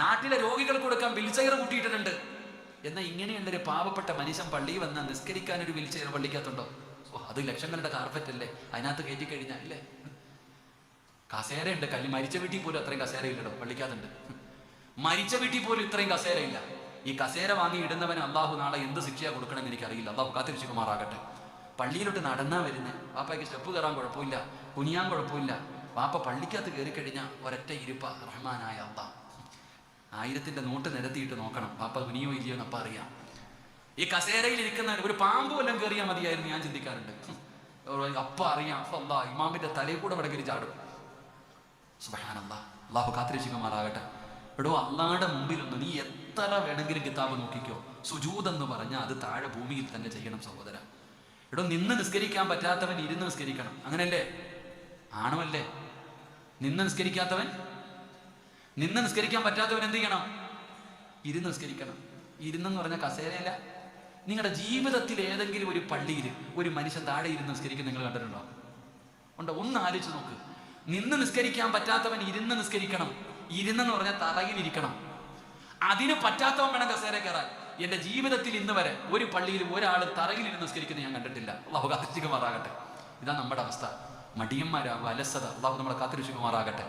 നാട്ടിലെ രോഗികൾക്ക് കൊടുക്കാൻ വീൽ ചെയർ കൂട്ടിയിട്ടിട്ടുണ്ട്. എന്നാൽ ഇങ്ങനെയുള്ളൊരു പാവപ്പെട്ട മനുഷ്യൻ പള്ളിയിൽ വന്നാൽ നിസ്കരിക്കാൻ ഒരു വീൽ ചെയർ പള്ളിക്കകത്തുണ്ടോ? അത് ലക്ഷങ്ങളുടെ കാർപ്പറ്റ് അല്ലേ, അതിനകത്ത് കയറ്റി കഴിഞ്ഞാൽ ഇല്ലേ? കസേരയുണ്ട്. മരിച്ച വീട്ടിൽ പോലും അത്രയും കസേരയില്ലടോ, പള്ളിക്കകത്തുണ്ട്. മരിച്ച വീട്ടിൽ പോലും ഇത്രയും കസേരയില്ല. ഈ കസേര വാങ്ങി ഇടുന്നവന് അള്ളാഹു നാളെ എന്ത് ശിക്ഷ കൊടുക്കണമെന്ന് എനിക്കറിയില്ല. അള്ളാഹു കാത്തിരക്ഷിക്കുമാറാകട്ടെ. പള്ളിയിലോട്ട് നടന്നാ വരുന്നത്. വാപ്പയ്ക്ക് സ്റ്റെപ്പ് കയറാൻ കുഴപ്പമില്ല, കുനിയാൻ കുഴപ്പമില്ല. വാപ്പ പള്ളിക്കകത്ത് കയറി കഴിഞ്ഞാൽ ഒരൊറ്റ ഇരുപ്പ. റഹ്മാനായ അള്ളാഹ് 1000ന്റെ നോട്ട് നിരത്തിയിട്ട് നോക്കണം വാപ്പ കുനിയോ ഇല്ലയോ എന്നപ്പം അറിയാം. ഈ കസേരയിൽ ഇരിക്കുന്ന ഒരു പാമ്പ് വല്ലതും കയറിയാൽ മതിയായിരുന്നു ഞാൻ ചിന്തിക്കാറുണ്ട്. അപ്പം അറിയാം, അള്ളാഹ് ഇമാമിന്റെ തലയിൽ കൂടെ വടകരി ചാടും. സുബ്ഹാനല്ലാഹ്. അള്ളാഹു കാത്തിരക്ഷിക്കുമാറാകട്ടെ. എടോ, അള്ളാഹുടെ മുമ്പിലൊന്നും നീ എത്ര വേണമെങ്കിലും കിതാബ് നോക്കിക്കോ, സുജൂദ് എന്ന് പറഞ്ഞാൽ അത് താഴെ ഭൂമിയിൽ തന്നെ ചെയ്യണം സഹോദര. എടോ, നിന്ന് നിസ്കരിക്കാൻ പറ്റാത്തവൻ ഇരുന്ന് നിസ്കരിക്കണം. അങ്ങനല്ലേ? ആണുമല്ലേ? നിന്ന് നിസ്കരിക്കാൻ പറ്റാത്തവൻ എന്ത് ചെയ്യണം? ഇരുന്ന് നിസ്കരിക്കണം. ഇരുന്നെന്ന് പറഞ്ഞാൽ കസേരയല്ല. നിങ്ങളുടെ ജീവിതത്തിൽ ഏതെങ്കിലും ഒരു പള്ളിയിൽ ഒരു മനുഷ്യൻ താഴെ ഇരുന്ന് നിസ്കരിക്കും നിങ്ങൾ കണ്ടിട്ടുണ്ടോ? ഉണ്ടോ? ഒന്ന് ആലോചിച്ച് നോക്ക്. നിന്ന് നിസ്കരിക്കാൻ പറ്റാത്തവൻ ഇരുന്ന് നിസ്കരിക്കണം. ഇരുന്നെന്ന് പറഞ്ഞാൽ തറയിലിരിക്കണം. അതിന് പറ്റാത്തവൻ വേണം കസേര കയറാൻ. എന്റെ ജീവിതത്തിൽ ഇന്ന് വരെ ഒരു പള്ളിയിൽ ഒരാൾ തറയിലിരുന്ന് നിസ്കരിക്കുന്നത് ഞാൻ കണ്ടിട്ടില്ല. അള്ളാഹു കാത്തിരക്ഷിക്കുമാറാകട്ടെ. ഇതാ നമ്മുടെ അവസ്ഥ. മടിയന്മാരാകും, അലസത. അള്ളാഹു നമ്മളെ കാത്തിരക്ഷിക്കുമാറാകട്ടെ.